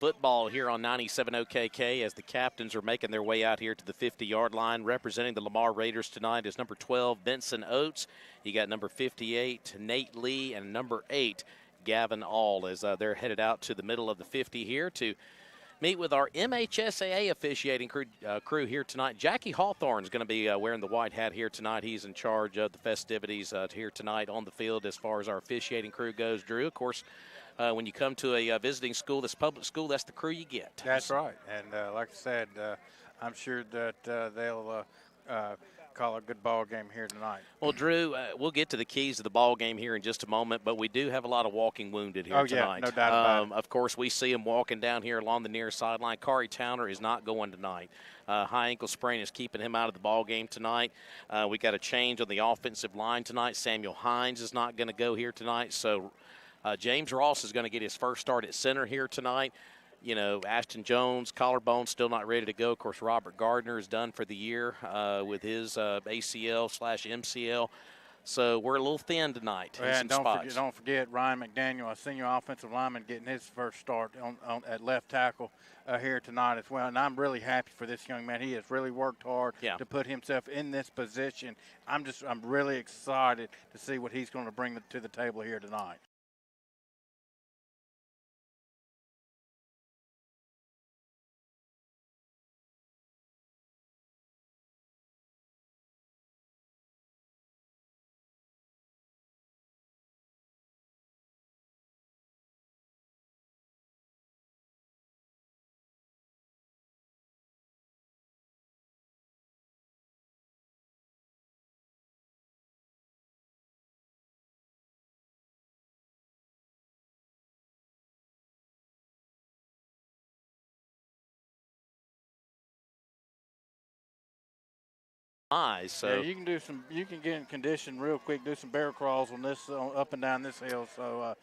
Football here on 97 OKK as the captains are making their way out here to the 50-yard line. Representing the Lamar Raiders tonight is number 12, Benson Oates. You got number 58, Nate Lee, and number 8, Gavin All, as they're headed out to the middle of the 50 here to meet with our MHSAA officiating crew here tonight. Jackie Hawthorne is going to be wearing the white hat here tonight. He's in charge of the festivities here tonight on the field as far as our officiating crew goes. Drew, of course, when you come to a visiting school, this public school, that's the crew you get. That's right. And like I said, I'm sure that they'll call a good ball game here tonight. Well, Drew, we'll get to the keys of the ball game here in just a moment, but we do have a lot of walking wounded here tonight. Yeah, no doubt about it. Of course, we see them walking down here along the near sideline. Kari Towner is not going tonight. High ankle sprain is keeping him out of the ball game tonight. We got a change on the offensive line tonight. Samuel Hines is not going to go here tonight, so James Ross is going to get his first start at center here tonight. You know, Ashton Jones, collarbone, still not ready to go. Of course, Robert Gardner is done for the year with his ACL/MCL. So we're a little thin tonight. Yeah, and don't forget Ryan McDaniel, a senior offensive lineman, getting his first start at left tackle here tonight as well. And I'm really happy for this young man. He has really worked hard to put himself in this position. I'm really excited to see what he's going to bring to the table here tonight. So yeah, you can get in condition real quick, do some bear crawls on this up and down this hill. So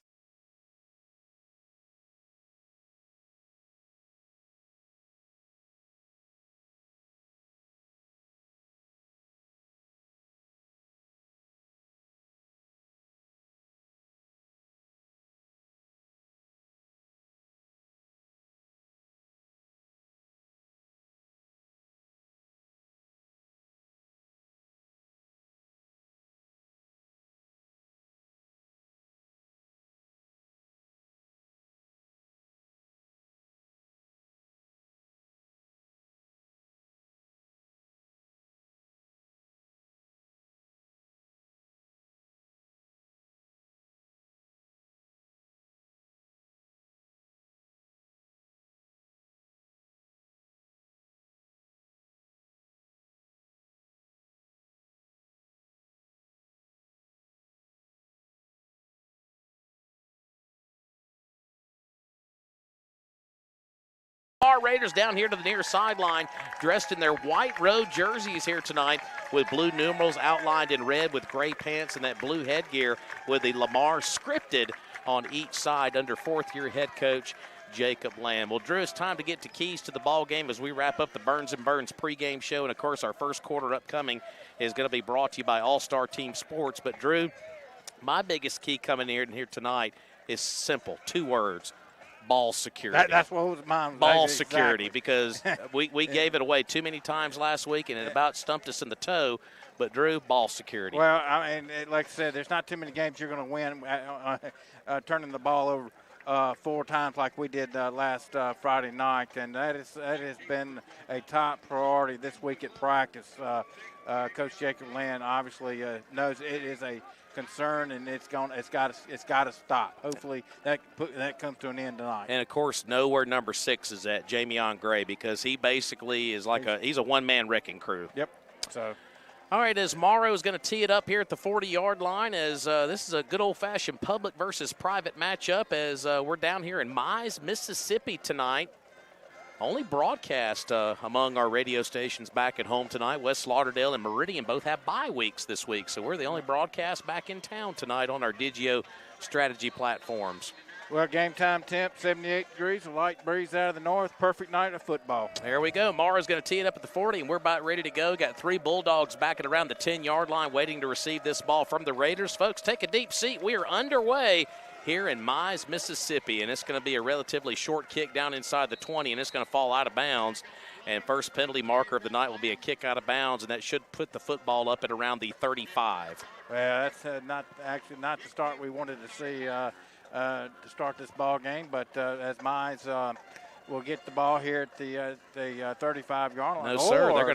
Lamar Raiders down here to the near sideline, dressed in their white road jerseys here tonight with blue numerals outlined in red with gray pants and that blue headgear with the Lamar scripted on each side under fourth-year head coach Jacob Lamb. Well, Drew, it's time to get to keys to the ball game as we wrap up the Burns & Burns pregame show. And, of course, our first quarter upcoming is going to be brought to you by All-Star Team Sports. But, Drew, my biggest key coming in here tonight is simple, 2 words. Ball security. That's what was mine. Ball security, because we gave it away too many times last week, and it about stumped us in the toe. But, Drew, ball security. Well, I mean, like I said, there's not too many games you're going to win turning the ball over 4 times like we did last Friday night, and that has been a top priority this week at practice. Coach Jacob Lamb obviously knows it is a concern, and it's got to stop. Hopefully that comes to an end tonight. And of course, know where number 6 is at, Jamion Gray, because he basically is he's a one-man wrecking crew. Yep. So. All right, as Morrow is going to tee it up here at the 40-yard line, as this is a good old-fashioned public versus private matchup, as we're down here in Mize, Mississippi tonight. Only broadcast among our radio stations back at home tonight. West Lauderdale and Meridian both have bye weeks this week, so we're the only broadcast back in town tonight on our Digio strategy platforms. Well, game time temp, 78 degrees, a light breeze out of the north. Perfect night of football. There we go. Mara's going to tee it up at the 40, and we're about ready to go. Got 3 Bulldogs back at around the 10-yard line waiting to receive this ball from the Raiders. Folks, take a deep seat. We are underway here in Mize, Mississippi, and it's going to be a relatively short kick down inside the 20, and it's going to fall out of bounds. And first penalty marker of the night will be a kick out of bounds, and that should put the football up at around the 35. Well, that's not the start we wanted to see to start this ball game, but as Mize will get the ball here at the 35-yard line. No, sir. They're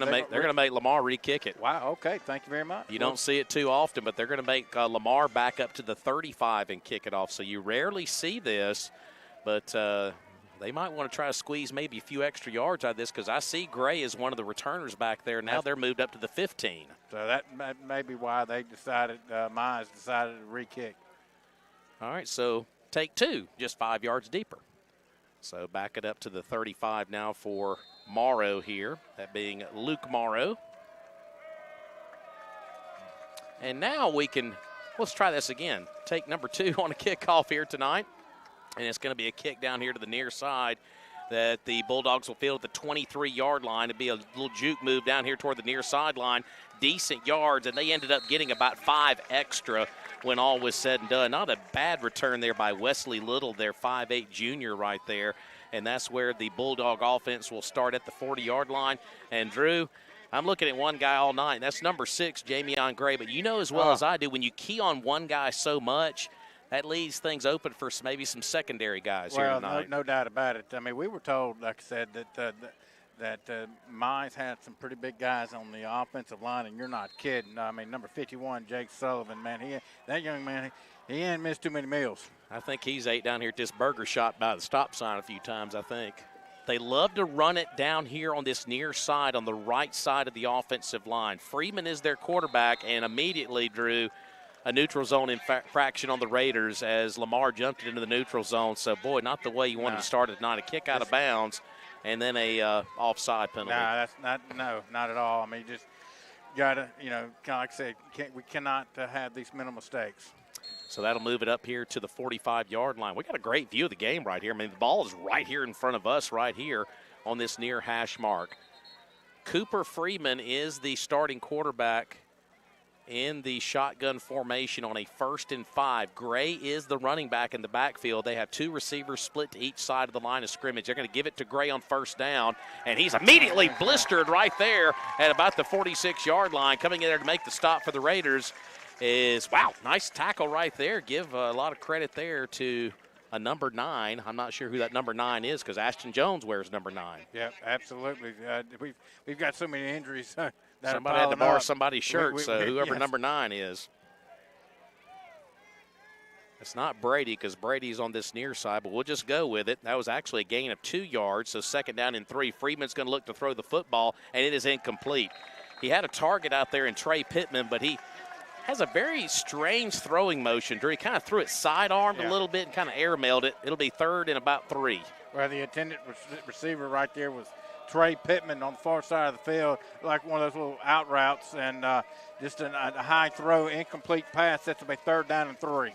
going to make Lamar re-kick it. Wow. Okay. Thank you very much. You don't see it too often, but they're going to make Lamar back up to the 35 and kick it off. So you rarely see this, but they might want to try to squeeze maybe a few extra yards out of this because I see Gray is one of the returners back there. Now they're moved up to the 15. So that may be why they decided, Mize decided to re-kick. All right, so take two, just 5 yards deeper. So back it up to the 35 now for Morrow here, that being Luke Morrow. And now let's try this again. Take number 2 on a kickoff here tonight. And it's going to be a kick down here to the near side that the Bulldogs will field at the 23-yard line. It'll be a little juke move down here toward the near sideline. Decent yards, and they ended up getting about 5 extra when all was said and done. Not a bad return there by Wesley Little, their 5'8 junior right there. And that's where the Bulldog offense will start at the 40-yard line. And, Drew, I'm looking at one guy all night. That's number 6, Jamion Gray. But you know as well as I do, when you key on one guy so much, that leaves things open for maybe some secondary guys here tonight. No doubt about it. I mean, we were told, like I said, that Mize had some pretty big guys on the offensive line, and you're not kidding. I mean, number 51, Jake Sullivan, man, that young man, he ain't missed too many meals. I think he's ate down here at this burger shop by the stop sign a few times, I think. They love to run it down here on this near side, on the right side of the offensive line. Freeman is their quarterback, and immediately, Drew, a neutral zone infraction on the Raiders as Lamar jumped into the neutral zone. So, boy, not the way you wanted to start it tonight. A kick out of bounds and then a offside penalty. That's not at all. I mean, you just got to, kind of like I said, we cannot have these mental mistakes. So that'll move it up here to the 45-yard line. We got a great view of the game right here. I mean, the ball is right here in front of us right here on this near hash mark. Cooper Freeman is the starting quarterback in the shotgun formation on a 1st and 5. Gray is the running back in the backfield. They have 2 receivers split to each side of the line of scrimmage. They're going to give it to Gray on 1st down, and he's immediately blistered right there at about the 46-yard line. Coming in there to make the stop for the Raiders is, wow, nice tackle right there. Give a lot of credit there to a number 9. I'm not sure who that number 9 is because Ashton Jones wears number 9. Yeah, absolutely. We've got so many injuries. Somebody had to borrow somebody's shirt, so whoever number 9 is. It's not Brady because Brady's on this near side, but we'll just go with it. That was actually a gain of 2 yards, so 2nd down and 3. Freeman's going to look to throw the football, and it is incomplete. He had a target out there in Trey Pittman, but he has a very strange throwing motion. Drew, he kind of threw it side-armed a little bit and kind of air-mailed it. It'll be 3rd and about 3. Well, the intended receiver right there was Trey Pittman on the far side of the field, like one of those little out routes, and just a high throw, incomplete pass. That's about 3rd down and 3.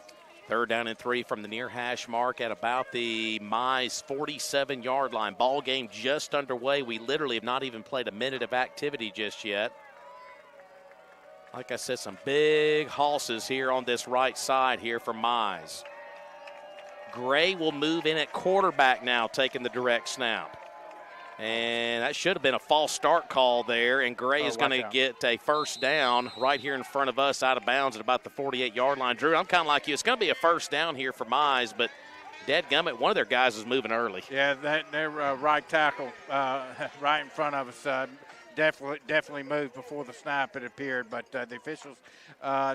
3rd down and 3 from the near hash mark at about the Mize 47-yard line. Ball game just underway. We literally have not even played a minute of activity just yet. Like I said, some big hosses here on this right side here for Mize. Gray will move in at quarterback now, taking the direct snap. And that should have been a false start call there, and Gray is going to get a 1st down right here in front of us out of bounds at about the 48-yard line. Drew, I'm kind of like you. It's going to be a 1st down here for Mize, but dadgummit, one of their guys is moving early. Yeah, their right tackle right in front of us definitely moved before the snap, it appeared, but the officials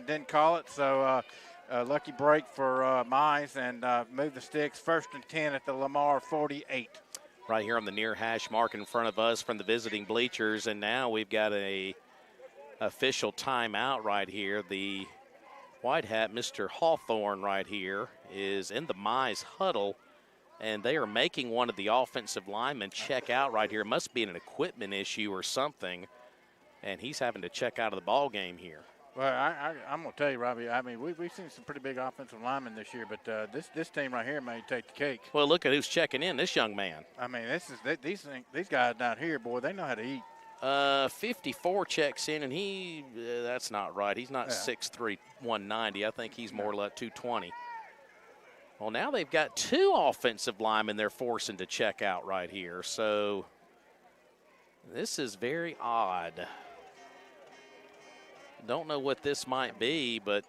didn't call it, so lucky break for Mize and move the sticks. 1st and 10 at the Lamar 48. Right here on the near hash mark in front of us from the visiting bleachers, and now we've got a official timeout right here. The white hat, Mr. Hawthorne right here, is in the Mize huddle, and they are making one of the offensive linemen check out right here. It must be an equipment issue or something, and he's having to check out of the ball game here. Well, I'm going to tell you, Robbie, I mean, we've seen some pretty big offensive linemen this year, but this team right here may take the cake. Well, look at who's checking in, this young man. I mean, these guys down here, boy, they know how to eat. 54 checks in, and that's not right. He's not 6'3", 190. I think he's more like 220. Well, now they've got 2 offensive linemen they're forcing to check out right here. So this is very odd. Don't know what this might be, but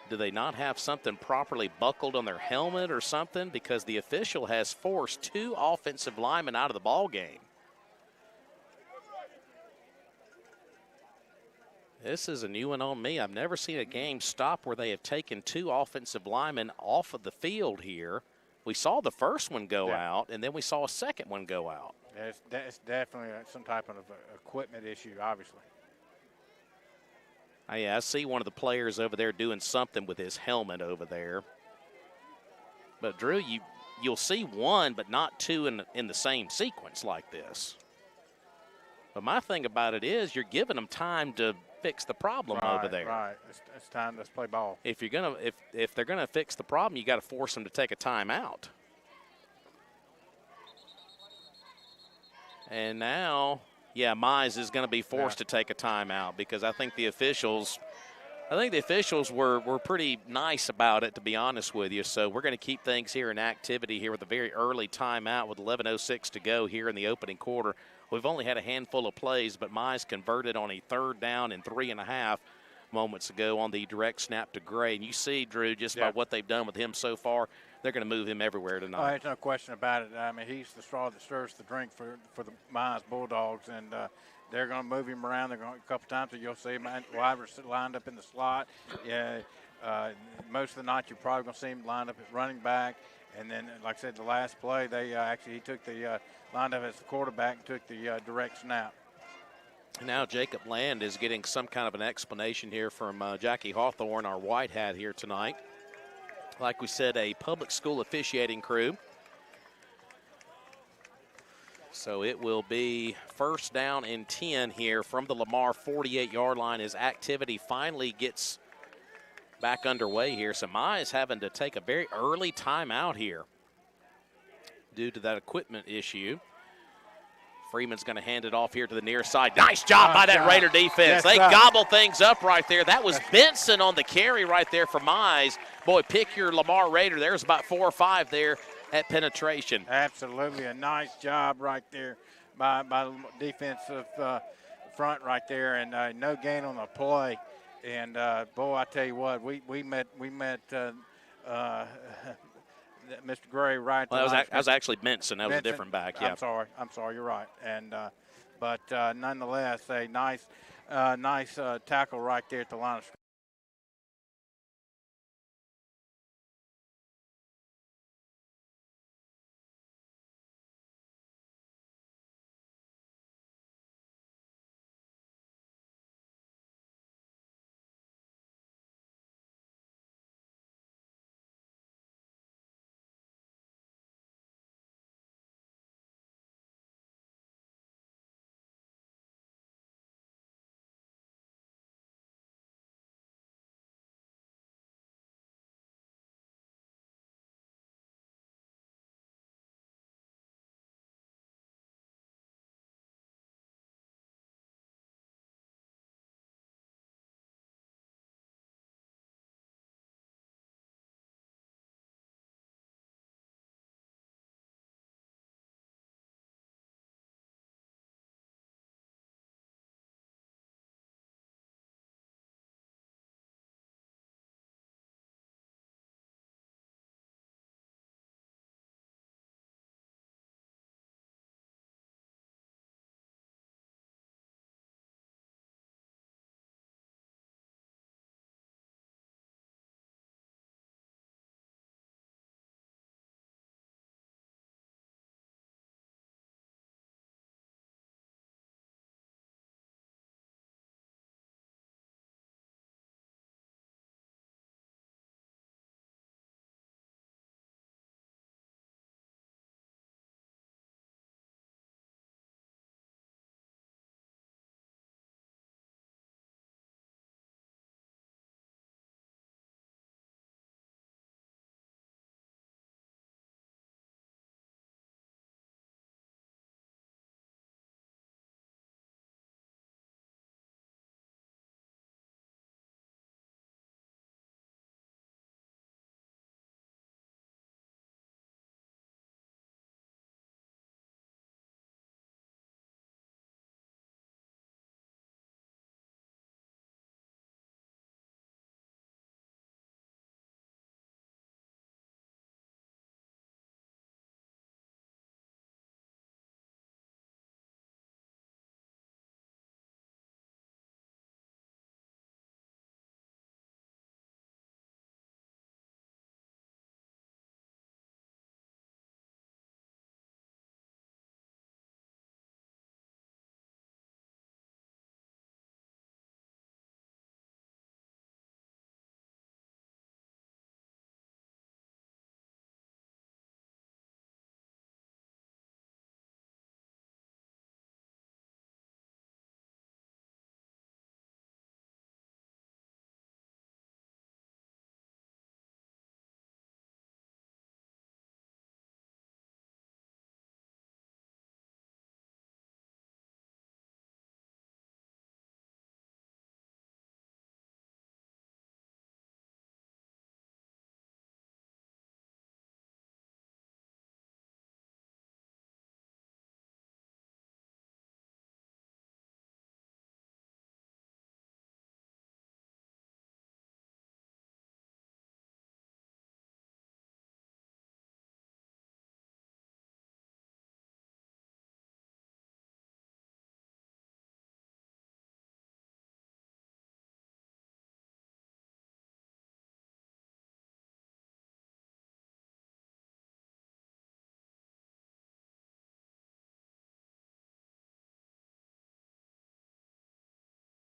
do they not have something properly buckled on their helmet or something? Because the official has forced 2 offensive linemen out of the ball game. This is a new one on me. I've never seen a game stop where they have taken 2 offensive linemen off of the field here. We saw the first one go out, and then we saw a second one go out. It's definitely some type of equipment issue, obviously. Yeah, I see one of the players over there doing something with his helmet over there. But, Drew, you'll see 1 but not 2 in the same sequence like this. But my thing about it is you're giving them time to fix the problem over there. Right, it's time. Let's play ball. If they're gonna fix the problem, you got to force them to take a timeout. And now, yeah, Mize is going to be forced to take a timeout because I think the officials were pretty nice about it, to be honest with you. So we're going to keep things here in activity here with a very early timeout with 11:06 to go here in the opening quarter. We've only had a handful of plays, but Mize converted on a 3rd down and 3.5 moments ago on the direct snap to Gray. And you see, Drew, just by what they've done with him so far, they're going to move him everywhere tonight. Oh, there's no question about it. I mean, he's the straw that stirs the drink for the Mize Bulldogs, and they're going to move him around. They're going a couple times. You'll see him lined up in the slot. Yeah, most of the night you're probably going to see him lined up at running back. And then, like I said, the last play, he took the lined up as the quarterback and took the direct snap. Now Jacob Land is getting some kind of an explanation here from Jackie Hawthorne, our white hat here tonight. Like we said, a public school officiating crew. So it will be 1st down and 10 here from the Lamar 48-yard line as activity finally gets back underway here. So Mize having to take a very early timeout here due to that equipment issue. Freeman's going to hand it off here to the near side. Nice job by that Raider defense. They gobble things up right there. That was Benson on the carry right there for Mize. Boy, pick your Lamar Raider. There's about 4 or 5 there at penetration. Absolutely. A nice job right there by the defensive front right there, and no gain on the play. And, boy, I tell you what, we met Mr. Gray right. Well, that was actually Benson. That was a different back. Yeah. I'm sorry. You're right. And but nonetheless, a nice tackle right there at the line of scrimmage.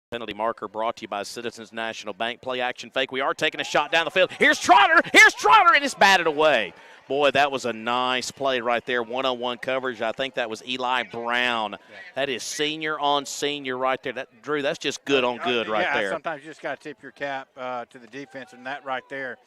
Penalty marker brought to you by Citizens National Bank. Play action fake. We are taking a shot down the field. Here's Trotter. Here's Trotter, and it's batted away. Boy, that was a nice play right there. One-on-one coverage. I think that was Eli Brown. Yeah. That is senior on senior right there. Drew, that's just good on good right there. Sometimes you just got to tip your cap to the defense, and that right there,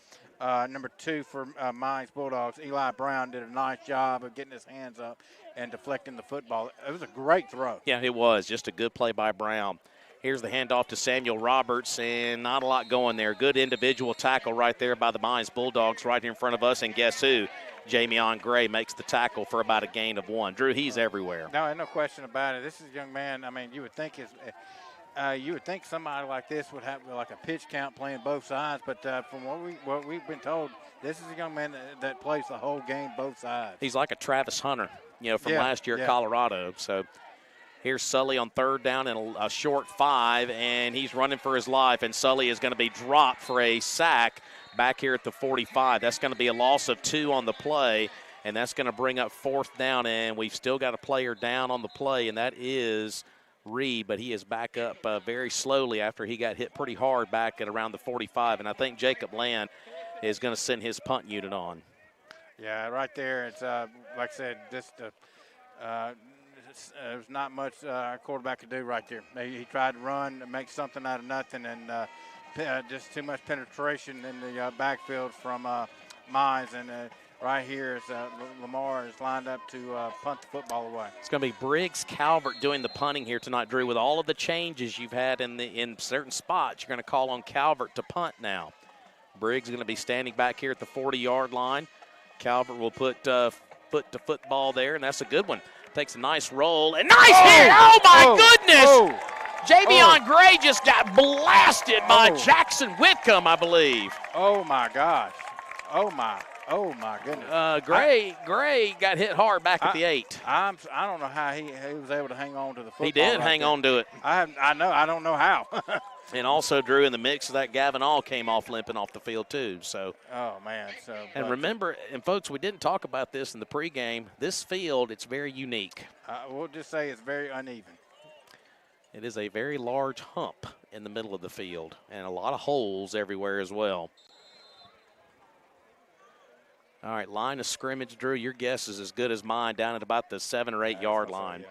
number 2 for Mize Bulldogs, Eli Brown did a nice job of getting his hands up and deflecting the football. It was a great throw. Yeah, it was. Just a good play by Brown. Here's the handoff to Samuel Roberts, and not a lot going there. Good individual tackle right there by the Mize Bulldogs right here in front of us, and guess who? Jamion Gray makes the tackle for about a gain of 1. Drew, he's everywhere. No question about it. This is a young man. I mean, you would think somebody like this would have like a pitch count playing both sides, but from what we've been told, this is a young man that plays the whole game both sides. He's like a Travis Hunter, from last year at Colorado. So here's Sully on 3rd down and a short 5, and he's running for his life, and Sully is going to be dropped for a sack back here at the 45. That's going to be a loss of 2 on the play, and that's going to bring up 4th down, and we've still got a player down on the play, and that is Reed, but he is back up very slowly after he got hit pretty hard back at around the 45, and I think Jacob Land is going to send his punt unit on. Yeah, right there. It's like I said, just there's not much our quarterback could do right there. He tried to run and make something out of nothing, and just too much penetration in the backfield from Mize. And right here is Lamar is lined up to punt the football away. It's going to be Briggs Calvert doing the punting here tonight, Drew. With all of the changes you've had in certain spots, you're going to call on Calvert to punt now. Briggs is going to be standing back here at the 40-yard line. Calvert will put foot to football there, and that's a good one. Takes a nice roll, and nice hit! Oh, my goodness! Jamion Gray just got blasted by Jackson Whitcomb, I believe. Oh, my gosh. Oh, my goodness. Gray got hit hard back at the 8. I don't know how he was able to hang on to the football. He did hang on to it. I know. I don't know how. And also, Drew, in the mix of that, Gavin All came off limping off the field, too. So. Oh, man. And remember, and folks, we didn't talk about this in the pregame. This field, it's very unique. We'll just say it's very uneven. It is a very large hump in the middle of the field and a lot of holes everywhere as well. All right, line of scrimmage, Drew, your guess is as good as mine down at about the 7 or 8 yard line.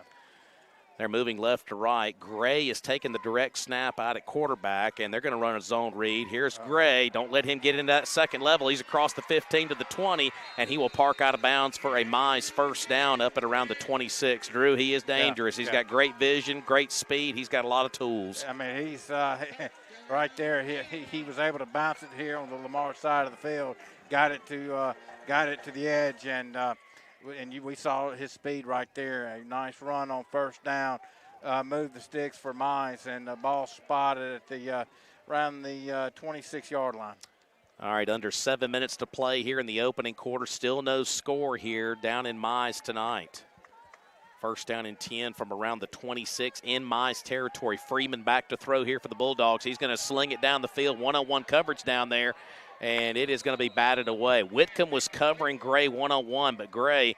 They're moving left to right. Gray is taking the direct snap out at quarterback, and they're going to run a zone read. Here's Gray. Don't let him get into that second level. He's across the 15 to the 20, and he will park out of bounds for a Mize 1st down up at around the 26. Drew, he is dangerous. He's got great vision, great speed. He's got a lot of tools. I mean, he's right there. He was able to bounce it here on the Lamar side of the field, got it to the edge, and we saw his speed right there. A nice run on 1st down, moved the sticks for Mize, and the ball spotted at the around the 26-yard line. All right, under 7 minutes to play here in the opening quarter. Still no score here down in Mize tonight. 1st down and 10 from around the 26 in Mize territory. Freeman back to throw here for the Bulldogs. He's going to sling it down the field, one-on-one coverage down there, and it is going to be batted away. Whitcomb was covering Gray one-on-one, but Gray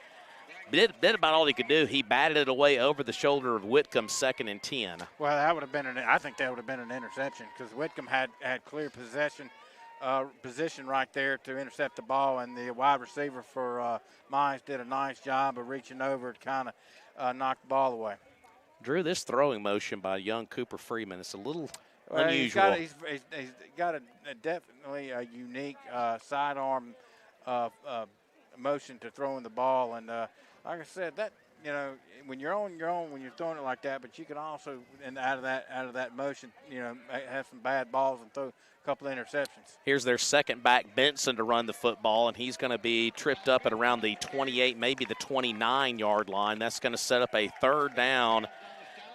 did about all he could do. He batted it away over the shoulder of Whitcomb, 2nd and 10. Well, that would have been I think that would have been an interception because Whitcomb had clear position right there to intercept the ball, and the wide receiver for Mize did a nice job of reaching over to kind of knock the ball away. Drew, this throwing motion by young Cooper Freeman, it's a little unusual. He's got a definitely a unique sidearm motion to throwing the ball, and like I said, that when you're on your own, when you're throwing it like that, but you can also, and out of that motion, have some bad balls and throw a couple of interceptions. Here's their second back, Benson, to run the football, and he's going to be tripped up at around the 28, maybe the 29-yard line. That's going to set up a 3rd down,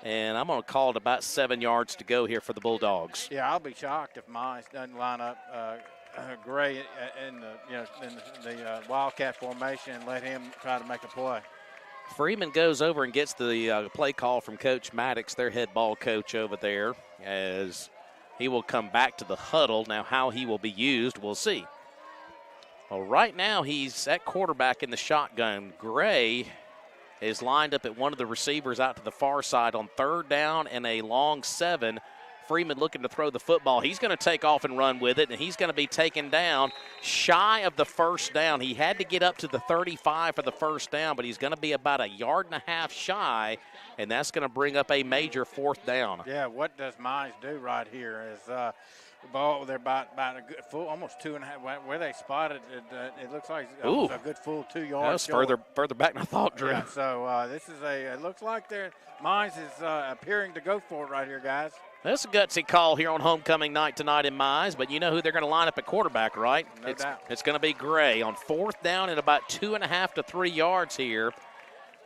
and I'm going to call it about 7 yards to go here for the Bulldogs. Yeah, I'll be shocked if Mize doesn't line up Gray in the Wildcat formation and let him try to make a play. Freeman goes over and gets the play call from Coach Maddox, their head ball coach over there, as he will come back to the huddle. Now, how he will be used, we'll see. Well, right now he's at quarterback in the shotgun. Gray is lined up at one of the receivers out to the far side on 3rd down and a long 7 Freeman looking to throw the football. He's going to take off and run with it, and he's going to be taken down shy of the first down. He had to get up to the 35 for the first down, but he's going to be about 1.5 yards shy, and that's going to bring up a major 4th down. Yeah, what does Mize do right here is the ball, they're about a good full, almost 2.5, where they spotted it, it looks like almost a good full 2 yards. That's further back than I thought, Drew. Yeah, so this is it looks like Mize is appearing to go for it right here, guys. That's a gutsy call here on homecoming night tonight in Mize, but you know who they're going to line up at quarterback, right? No doubt. It's going to be Gray on 4th down and about 2.5 to 3 yards here.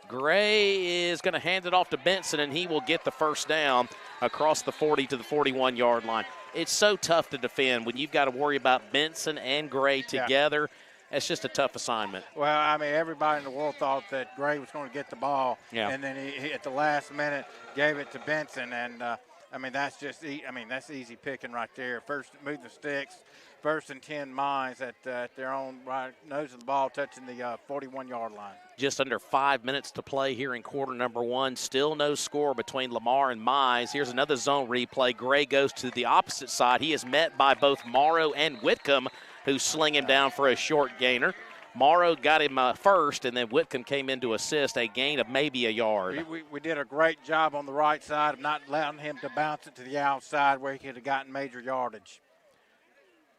Gray is going to hand it off to Benson, and he will get the first down across the 40 to the 41-yard line. It's so tough to defend when you've got to worry about Benson and Gray together. Yeah. It's just a tough assignment. Well, I mean, everybody in the world thought that Gray was going to get the ball, and then he at the last minute gave it to Benson, and I mean, that's that's easy picking right there. First, move the sticks. 1st and 10 Mize at their own right nose of the ball, touching the 41-yard line. Just under 5 minutes to play here in quarter number 1. Still no score between Lamar and Mize. Here's another zone replay. Gray goes to the opposite side. He is met by both Morrow and Whitcomb, who sling him down for a short gainer. Morrow got him first, and then Whitcomb came in to assist, a gain of maybe 1 yard. We did a great job on the right side of not allowing him to bounce it to the outside where he could have gotten major yardage.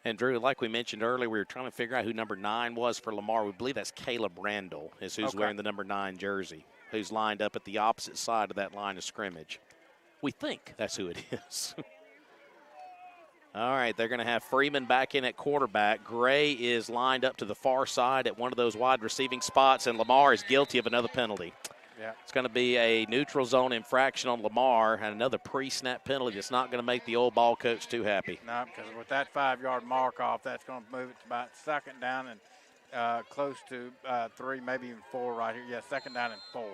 And, Drew, like we mentioned earlier, we were trying to figure out who number 9 was for Lamar. We believe that's Caleb Randall is who's wearing the number 9 jersey, who's lined up at the opposite side of that line of scrimmage. We think that's who it is. All right, they're going to have Freeman back in at quarterback. Gray is lined up to the far side at one of those wide receiving spots, and Lamar is guilty of another penalty. Yeah. It's going to be a neutral zone infraction on Lamar and another pre-snap penalty that's not going to make the old ball coach too happy. No, because with that 5-yard mark off, that's going to move it to about 2nd down and close to 3, maybe even 4 right here. Yeah, 2nd down and 4.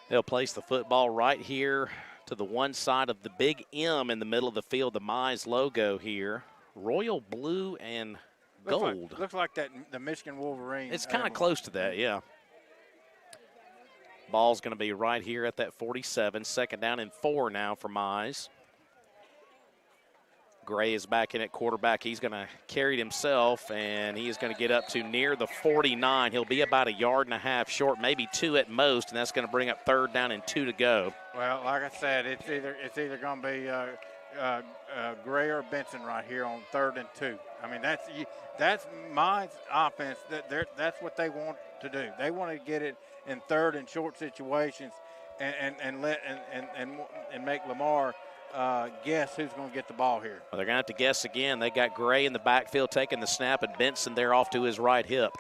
They'll place the football right here to the one side of the big M in the middle of the field, the Mize logo here. Royal blue and gold. Looks like the Michigan Wolverine. It's kind of close to that, yeah. Ball's going to be right here at that 47. 2nd down and 4 now for Mize. Gray is back in at quarterback. He's going to carry it himself, and he is going to get up to near the 49. He'll be about 1.5 yards short, maybe 2 at most, and that's going to bring up 3rd down and 2 to go. Well, like I said, it's either going to be Gray or Benson right here on 3rd and 2. I mean, that's Mize offense. That's what they want to do. They want to get it in 3rd and short situations, and make Lamar guess who's going to get the ball here. Well, they're going to have to guess again. They got Gray in the backfield taking the snap, and Benson there off to his right hip.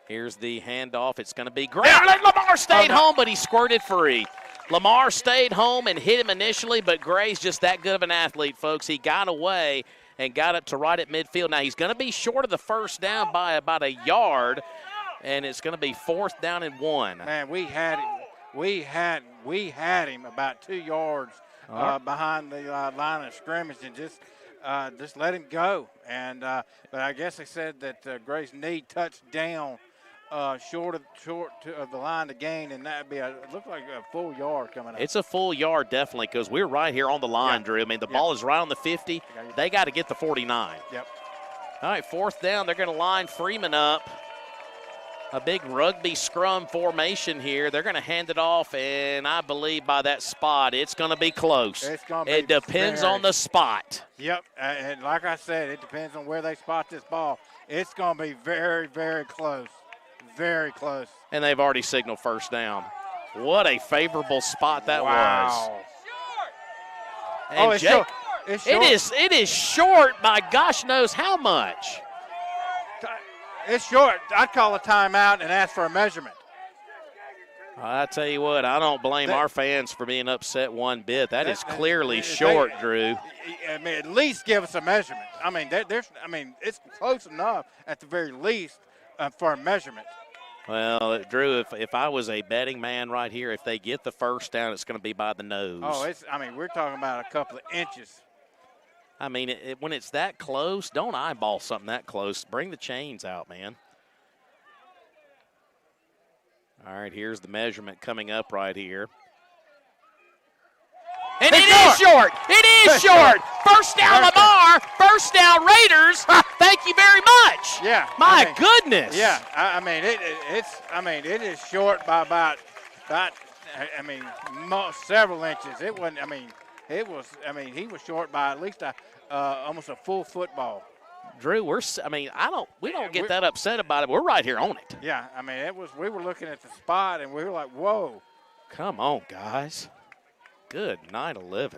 Here's the handoff. It's going to be Gray. Lamar stayed home, but he squirted free. Lamar stayed home and hit him initially, but Gray's just that good of an athlete, folks. He got away and got it to right at midfield. Now, he's going to be short of the first down by about 1 yard, and it's going to be 4th down and 1. Man, we had him about 2 yards behind the line of scrimmage, and just let him go. And but I guess they said that Gray's knee touched down short of the line to gain, and that'd be it looked like a full yard coming up. It's a full yard definitely, because we're right here on the line, Drew. I mean, the ball is right on the 50. They got to get the 49. Yep. All right, 4th down. They're going to line Freeman up. A big rugby scrum formation here. They're going to hand it off, and I believe by that spot, it's going to be close. It depends on the spot. Yep, and like I said, it depends on where they spot this ball. It's going to be very, very close. Very close. And they've already signaled 1st down. What a favorable spot that was. And it's short. It's short. It is short by gosh knows how much. It's short. I'd call a timeout and ask for a measurement. I tell you what, I don't blame our fans for being upset one bit. That is clearly short, Drew. I mean, at least give us a measurement. I mean, it's close enough at the very least for a measurement. Well, Drew, if I was a betting man right here, if they get the 1st down, it's going to be by the nose. Oh, we're talking about a couple of inches. I mean, when it's that close, don't eyeball something that close. Bring the chains out, man. All right, here's the measurement coming up right here. And it is short. It is short. First down, Lamar. First down, Raiders. Thank you very much. Yeah. My goodness. Yeah. It is short by about several inches. It wasn't. He was short by at least almost a full football. Drew, we don't get that upset about it. We're right here on it. Yeah, we were looking at the spot and we were like, whoa. Come on, guys. Good 9-11.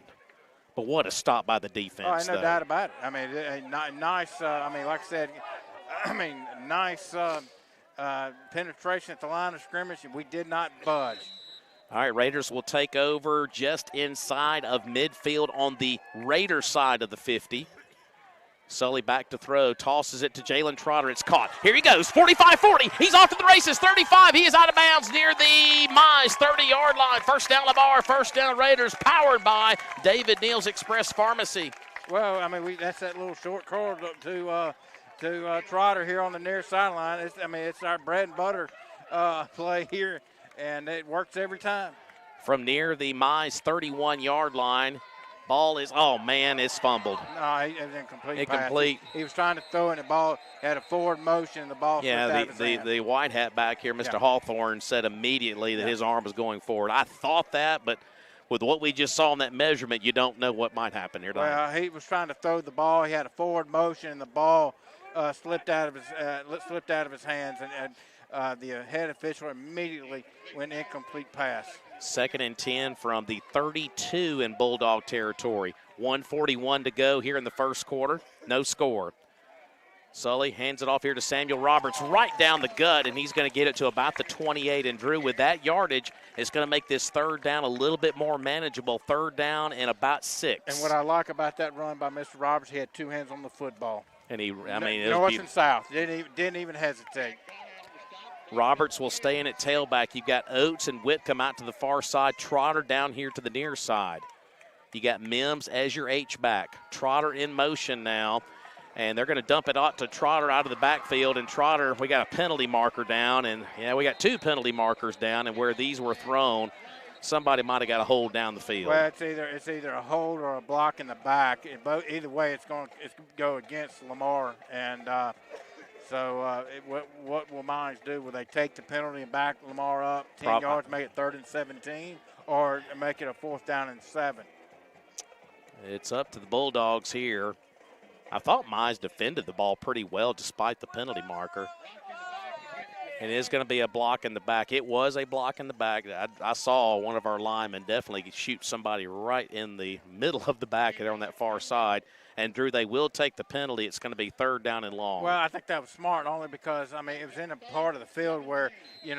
But what a stop by the defense, no doubt about it. Nice, like I said, nice penetration at the line of scrimmage, and we did not budge. All right, Raiders will take over just inside of midfield on the Raiders side of the 50. Sully back to throw, tosses it to Jalen Trotter. It's caught. Here he goes, 45-40. He's off to the races, 35. He is out of bounds near the Mize 30-yard line. First down, Lamar. First down, Raiders, powered by David Neal's Express Pharmacy. Well, that's that little short corridor to Trotter here on the near sideline. It's our bread and butter play here, and it works every time. From near the Mize 31-yard line. Ball is, it's fumbled. No, it was incomplete. Incomplete. He was trying to throw in the ball, had a forward motion, and the ball slipped out of his hand. The white hat back here, Mr. Hawthorne, said immediately that his arm was going forward. I thought that, but with what we just saw in that measurement, you don't know what might happen here. Well, he was trying to throw the ball. He had a forward motion, and the ball slipped out of his hands, and the head official immediately went incomplete pass. 2nd and 10 from the 32 in Bulldog territory. 1:41 to go here in the first quarter. No score. Sully hands it off here to Samuel Roberts right down the gut, and he's going to get it to about the 28. And, Drew, with that yardage, it's going to make this third down a little bit more manageable. Third down and about 6. And what I like about that run by Mr. Roberts, he had two hands on the football. And north and south. Didn't even hesitate. Roberts will stay in at tailback. You've got Oates and Whitcomb out to the far side. Trotter down here to the near side. You got Mims as your H-back. Trotter in motion now. And they're going to dump it out to Trotter out of the backfield. And Trotter, we got a penalty marker down. And, we got 2 penalty markers down. And where these were thrown, somebody might have got a hold down the field. Well, it's either a hold or a block in the back. Either way, it's going to go against Lamar. And So what will Mize do? Will they take the penalty and back Lamar up 10 yards, make it 3rd and 17, or make it a 4th down and 7? It's up to the Bulldogs here. I thought Mize defended the ball pretty well despite the penalty marker. And it is going to be a block in the back. It was a block in the back. I saw one of our linemen definitely shoot somebody right in the middle of the back there on that far side. And, Drew, they will take the penalty. It's going to be 3rd down and long. Well, I think that was smart only because, it was in a part of the field where, you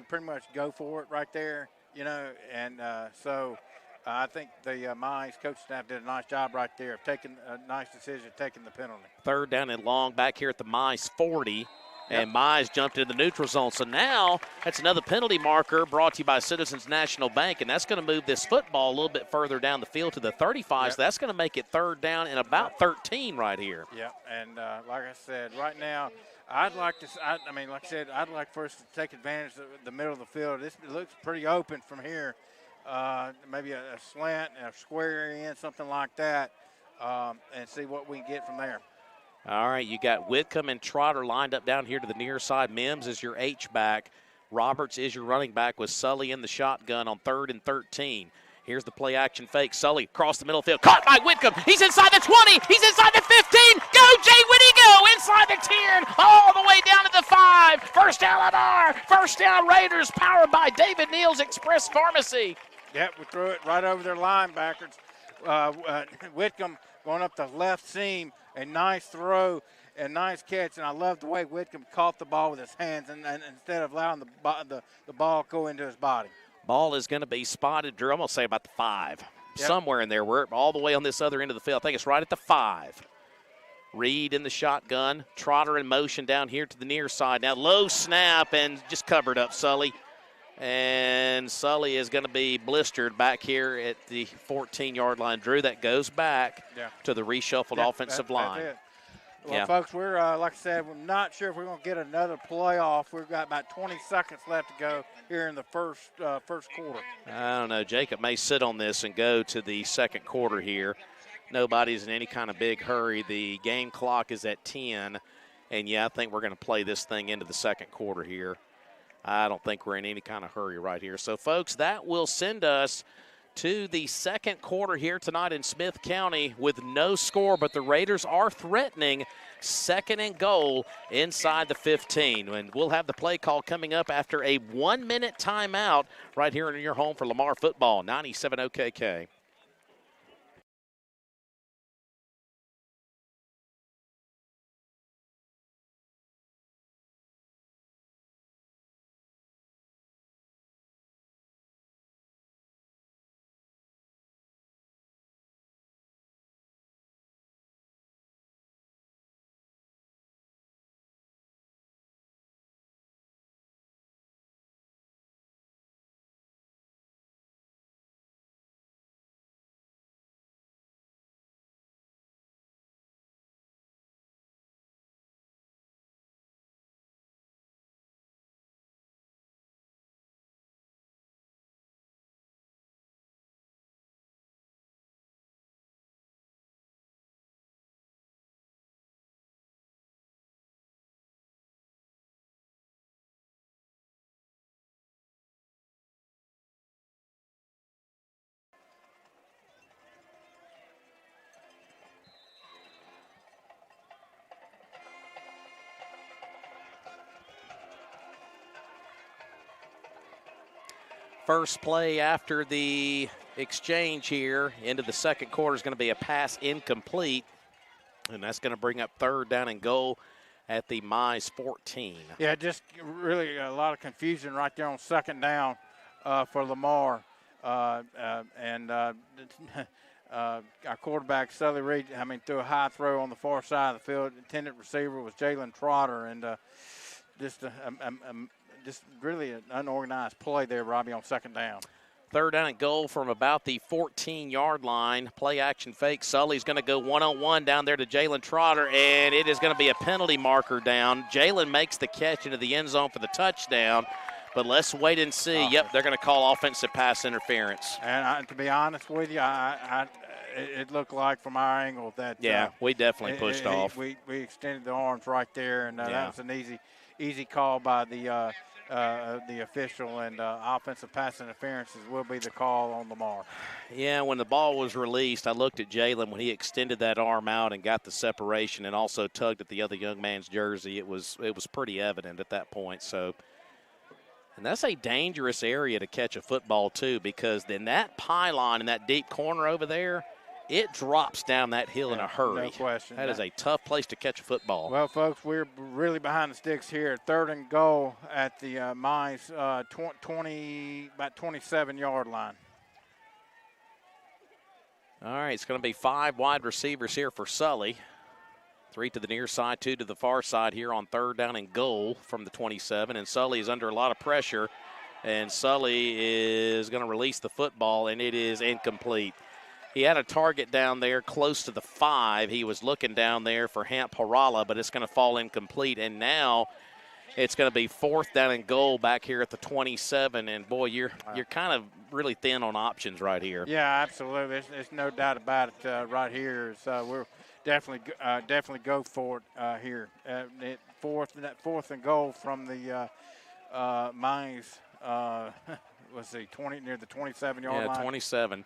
pretty much go for it right there, and so I think the Mize coach staff did a nice job right there of taking a nice decision, taking the penalty. 3rd down and long back here at the Mize 40. And Mize jumped into the neutral zone. So now that's another penalty marker brought to you by Citizens National Bank, and that's going to move this football a little bit further down the field to the 35. So that's going to make it 3rd down and about 13 right here. Yeah, and like I said, right now, I'd like for us to take advantage of the middle of the field. It looks pretty open from here. Maybe a slant, a square in, something like that, and see what we can get from there. All right, you got Whitcomb and Trotter lined up down here to the near side. Mims is your H-back. Roberts is your running back with Sully in the shotgun on 3rd and 13. Here's the play action fake. Sully across the middle field. Caught by Whitcomb. He's inside the 20. He's inside the 15. Go, Jay Whitty, go. Inside the 10. All the way down to the 5. First down, Lamar. First down, Raiders, powered by David Neal's Express Pharmacy. Yep, we threw it right over their linebackers. Whitcomb going up the left seam. A nice throw and nice catch, and I love the way Whitcomb caught the ball with his hands and instead of allowing the ball go into his body. Ball is going to be spotted, Drew, I'm going to say about the 5. Yep. Somewhere in there. We're all the way on this other end of the field. I think it's right at the 5. Reed in the shotgun. Trotter in motion down here to the near side. Now low snap and just covered up Sully. And Sully is going to be blistered back here at the 14-yard line. Drew, that goes back to the reshuffled offensive line. Well, folks, we're, like I said, we're not sure if we're going to get another playoff. We've got about 20 seconds left to go here in the first quarter. I don't know. Jacob may sit on this and go to the second quarter here. Nobody's in any kind of big hurry. The game clock is at 10. And, yeah, I think we're going to play this thing into the second quarter here. I don't think we're in any kind of hurry right here. So, folks, that will send us to the second quarter here tonight in Smith County with no score, but the Raiders are threatening second and goal inside the 15. And we'll have the play call coming up after a 1-minute timeout right here in your home for Lamar football, 97 OKK. First play after the exchange here into the second quarter is going to be a pass incomplete, and that's going to bring up third down and goal at the Mize 14. Yeah, just really a lot of confusion right there on second down for Lamar. Our quarterback, Sully Reed, threw a high throw on the far side of the field. Intended receiver was Jalen Trotter, and just really an unorganized play there, Robbie, on second down. Third down and goal from about the 14-yard line. Play action fake. Sully's going to go one-on-one down there to Jalen Trotter, and it is going to be a penalty marker down. Jalen makes the catch into the end zone for the touchdown, but let's wait and see. Yep, they're going to call offensive pass interference. And to be honest with you, it looked like from our angle that we definitely pushed off. We extended the arms right there, and that was an easy call by the official, and offensive pass interferences will be the call on Lamar. Yeah, when the ball was released, I looked at Jalen when he extended that arm out and got the separation and also tugged at the other young man's jersey. It was pretty evident at that point. So, and that's a dangerous area to catch a football too, because then that pylon in that deep corner over there, it drops down that hill in a hurry. No question. That is a tough place to catch a football. Well, folks, we're really behind the sticks here. Third and goal at the Mize about 27-yard line. All right, it's going to be 5 wide receivers here for Sully. 3 to the near side, 2 to the far side here on third down and goal from the 27. And Sully is under a lot of pressure. And Sully is going to release the football, and it is incomplete. He had a target down there close to the 5. He was looking down there for Hamp Harala, but it's going to fall incomplete. And now it's going to be fourth down and goal back here at the 27. And, boy, you're kind of really thin on options right here. Yeah, absolutely. There's no doubt about it right here. So we're definitely go for it here. Fourth and goal from the Mize, near the 27-yard line. 27.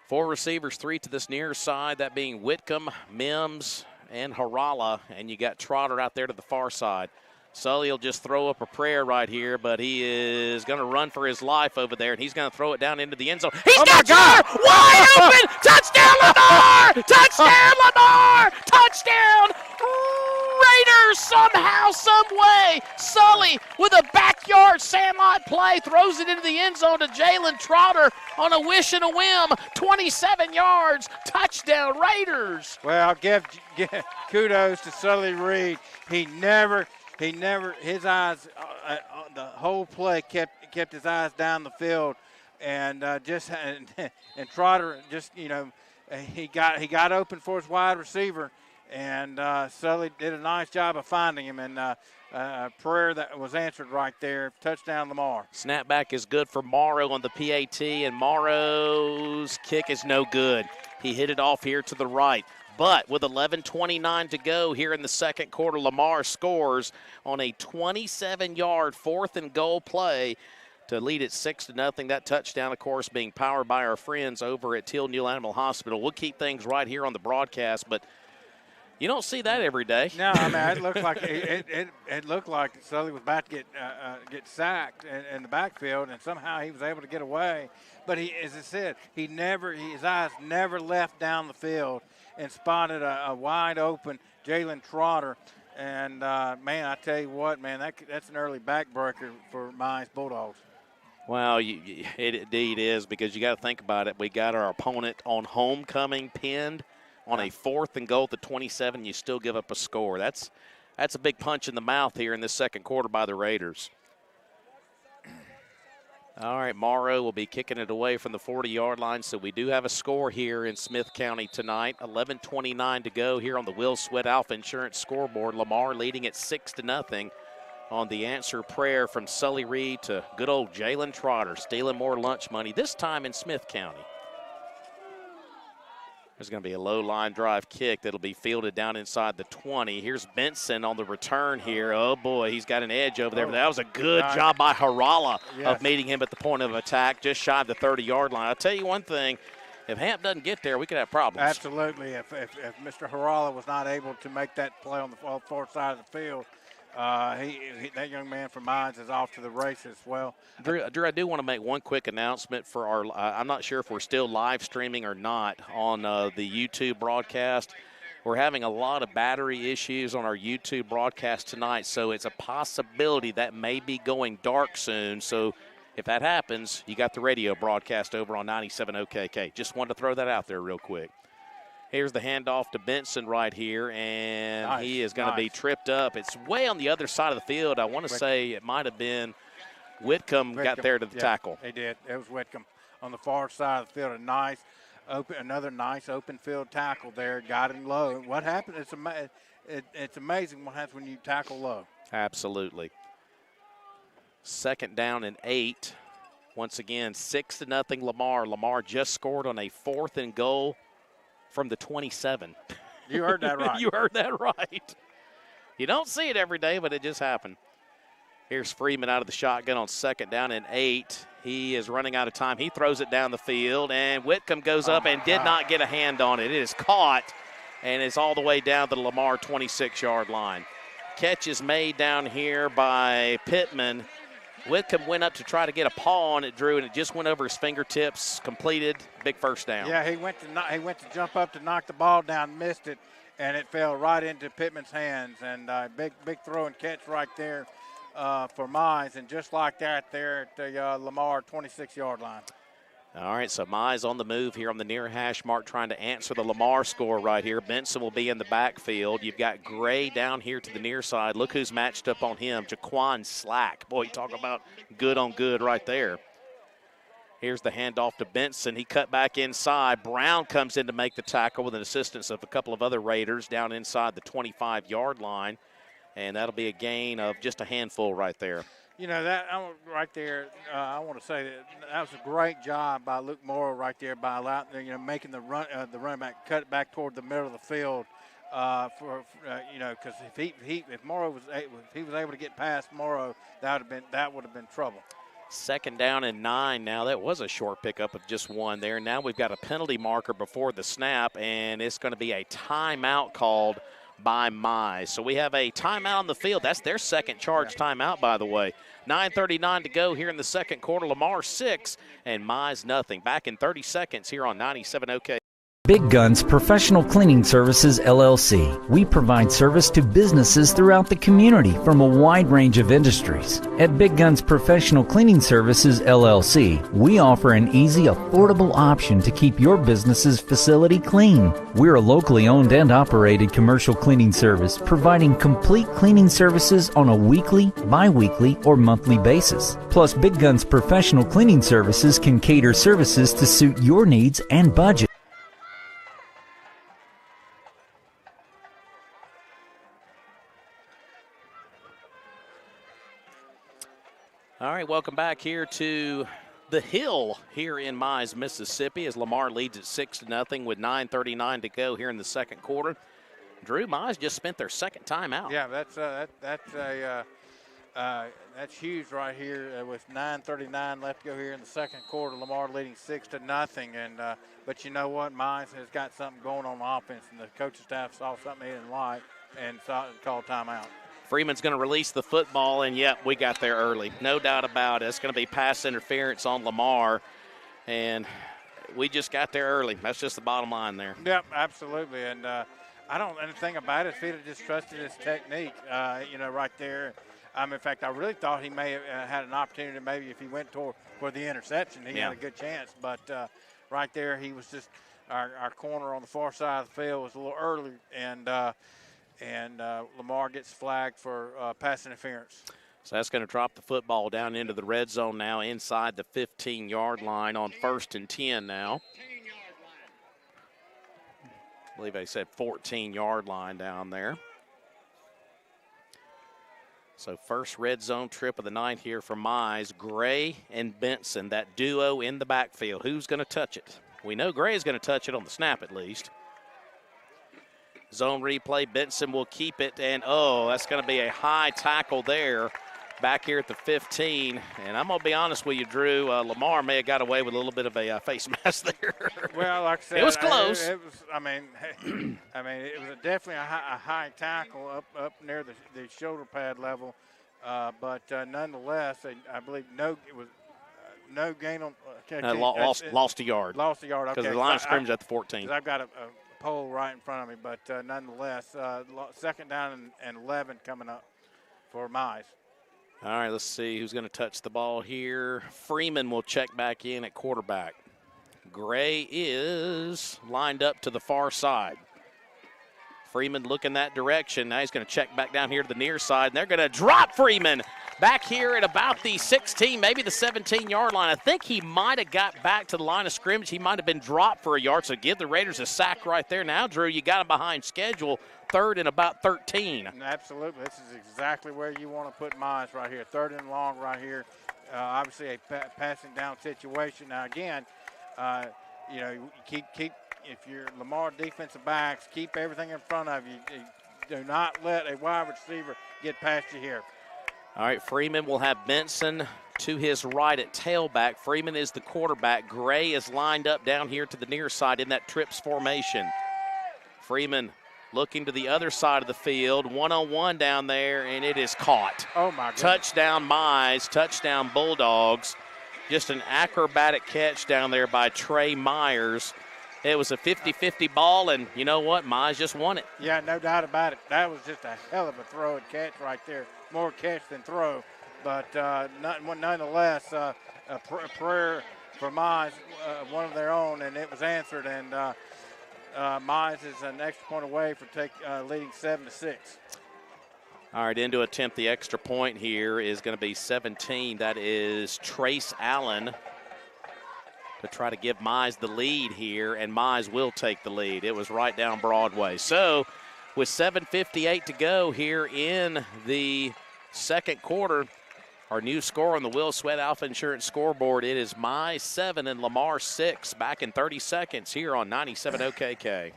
4 receivers, 3 to this near side, that being Whitcomb, Mims, and Harala. And you got Trotter out there to the far side. Sully will just throw up a prayer right here, but he is going to run for his life over there, and he's going to throw it down into the end zone. He's got Trotter wide open! Touchdown, Lamar! Touchdown, Lamar! Touchdown! Raiders somehow, some way. Sully with a backyard sandlot play throws it into the end zone to Jalen Trotter on a wish and a whim. 27 yards, touchdown Raiders. Well, give kudos to Sully Reed. He never, his eyes, the whole play kept his eyes down the field, and and Trotter just, he got open for his wide receiver. And Sully did a nice job of finding him, and a prayer that was answered right there. Touchdown, Lamar. Snapback is good for Morrow on the PAT, and Morrow's kick is no good. He hit it off here to the right. But with 11:29 to go here in the second quarter, Lamar scores on a 27-yard 4th and goal play to lead it 6-0. That touchdown, of course, being powered by our friends over at Teal Neal Animal Hospital. We'll keep things right here on the broadcast, but you don't see that every day. No, I mean, it looked like it looked like Sully was about to get sacked in the backfield, and somehow he was able to get away. But he, as I said, his eyes never left down the field and spotted a wide open Jalen Trotter. And man, I tell you what, man, that's an early backbreaker for Mize Bulldogs. Well, it indeed is, because you got to think about it. We got our opponent on homecoming pinned on a 4th and goal at the 27. You still give up a score. That's a big punch in the mouth here in this second quarter by the Raiders. All right, Morrow will be kicking it away from the 40-yard line, so we do have a score here in Smith County tonight. 11:29 to go here on the Will Sweat Alpha Insurance scoreboard. Lamar leading it 6-0 on the answer prayer from Sully Reed to good old Jalen Trotter, stealing more lunch money, this time in Smith County. There's going to be a low line drive kick that'll be fielded down inside the 20. Here's Benson on the return here. Oh, boy, he's got an edge over there. But that was a good job by Harala of meeting him at the point of attack, just shy of the 30-yard line. I'll tell you one thing. If Hamp doesn't get there, we could have problems. Absolutely. If Mr. Harala was not able to make that play on the far side of the field, that young man from Mize is off to the races as well. Drew, I do want to make one quick announcement for our I'm not sure if we're still live streaming or not on the YouTube broadcast. We're having a lot of battery issues on our YouTube broadcast tonight, so it's a possibility that may be going dark soon. So if that happens, you got the radio broadcast over on 97 OKK. Just wanted to throw that out there real quick. Here's the handoff to Benson right here, and he is going to be tripped up. It's way on the other side of the field. I want to say it might have been Whitcomb got there to the tackle. He did. It was Whitcomb on the far side of the field. Another nice open field tackle there. Got him low. What happened? It's amazing what happens when you tackle low. Absolutely. 2nd down and 8. Once again, 6-0 Lamar. Lamar just scored on a 4th and goal from the 27. You heard that right. You heard that right. You don't see it every day, but it just happened. Here's Freeman out of the shotgun on 2nd down and 8. He is running out of time. He throws it down the field, and Whitcomb goes up and did not get a hand on it. It is caught, and it's all the way down to the Lamar 26-yard line. Catch is made down here by Pittman. Whitcomb went up to try to get a paw on it, Drew, and it just went over his fingertips. Completed. Big first down. Yeah, he went to jump up to knock the ball down, missed it, and it fell right into Pittman's hands. And big throw and catch right there for Mize. And just like that there at the Lamar 26-yard line. All right, so Mize on the move here on the near hash mark, trying to answer the Lamar score right here. Benson will be in the backfield. You've got Gray down here to the near side. Look who's matched up on him, Jaquan Slack. Boy, you talk about good on good right there. Here's the handoff to Benson. He cut back inside. Brown comes in to make the tackle with an assistance of a couple of other Raiders down inside the 25-yard line, and that'll be a gain of just a handful right there. You know, that right there, I want to say that was a great job by Luke Morrow right there by making the running back cut it back toward the middle of the field because if Morrow was able to get past Morrow, that would have been trouble. 2nd down and 9 now. That was a short pickup of just one there. Now we've got a penalty marker before the snap, and it's going to be a timeout called by Mize. So we have a timeout on the field. That's their second charge timeout, by the way. 9:39 to go here in the second quarter. Lamar 6 and Mize nothing. Back in 30 seconds here on 97 OK. Big Guns Professional Cleaning Services, LLC. We provide service to businesses throughout the community from a wide range of industries. At Big Guns Professional Cleaning Services, LLC, we offer an easy, affordable option to keep your business's facility clean. We're a locally owned and operated commercial cleaning service, providing complete cleaning services on a weekly, bi-weekly, or monthly basis. Plus, Big Guns Professional Cleaning Services can cater services to suit your needs and budget. right, welcome back here to the Hill here in Mize, Mississippi, as Lamar leads at 6-0 with 9:39 to go here in the second quarter. Drew, Mize just spent their second time out. Yeah, that's huge right here with 9:39 left to go here in the second quarter. Lamar leading 6-0, and but you know what, Mize has got something going on offense, and the coaching staff saw something they didn't like and called timeout. Freeman's going to release the football, and yep, we got there early. No doubt about it. It's going to be pass interference on Lamar, and we just got there early. That's just the bottom line there. Yep, absolutely. And I don't know anything about it. If he'd have just trusted his technique, right there. In fact, I really thought he may have had an opportunity maybe if he went for the interception. He had a good chance. But right there, he was just our corner on the far side of the field was a little early, and Lamar gets flagged for pass interference. So that's going to drop the football down into the red zone now inside the 15-yard line on 1st and 10 now. I believe I said 14-yard line down there. So first red zone trip of the night here for Mize. Gray and Benson, that duo in the backfield. Who's going to touch it? We know Gray is going to touch it on the snap at least. Zone replay, Benson will keep it, and that's going to be a high tackle there back here at the 15. And I'm going to be honest with you, Drew, Lamar may have got away with a little bit of a face mask there. Well, like I said, it was close. It was definitely a high tackle up near the shoulder pad level, but nonetheless, I believe no gain on. Lost a yard. Lost a yard. Okay. Because the line of scrimmage at the 14. I've got a pole right in front of me, but nonetheless, second down and 11 coming up for Mize. All right, let's see who's going to touch the ball here. Freeman will check back in at quarterback. Gray is lined up to the far side. Freeman looking that direction. Now he's going to check back down here to the near side, and they're going to drop Freeman back here at about the 16, maybe the 17-yard line. I think he might have got back to the line of scrimmage. He might have been dropped for a yard, so give the Raiders a sack right there. Now, Drew, you got him behind schedule, 3rd and about 13. Absolutely. This is exactly where you want to put Mize right here. 3rd and long right here. Obviously a passing down situation. Now, again, keep if you're Lamar defensive backs, keep everything in front of you. Do not let a wide receiver get past you here. All right, Freeman will have Benson to his right at tailback. Freeman is the quarterback. Gray is lined up down here to the near side in that trips formation. Freeman looking to the other side of the field. 1-on-1 down there, and it is caught. Oh, my goodness. Touchdown Mize, touchdown Bulldogs. Just an acrobatic catch down there by Trey Myers. It was a 50-50 ball, and you know what? Mize just won it. Yeah, no doubt about it. That was just a hell of a throw and catch right there. More catch than throw. But nonetheless, a prayer for Mize, one of their own, and it was answered. And Mize is an extra point away for leading 7-6. All right, in to attempt the extra point here is going to be 17. That is Trace Allen to try to give Mize the lead here, and Mize will take the lead. It was right down Broadway. So with 7:58 to go here in the second quarter, our new score on the Will Sweat Alpha Insurance scoreboard, it is Mize 7 and Lamar 6. Back in 30 seconds here on 97 OKK.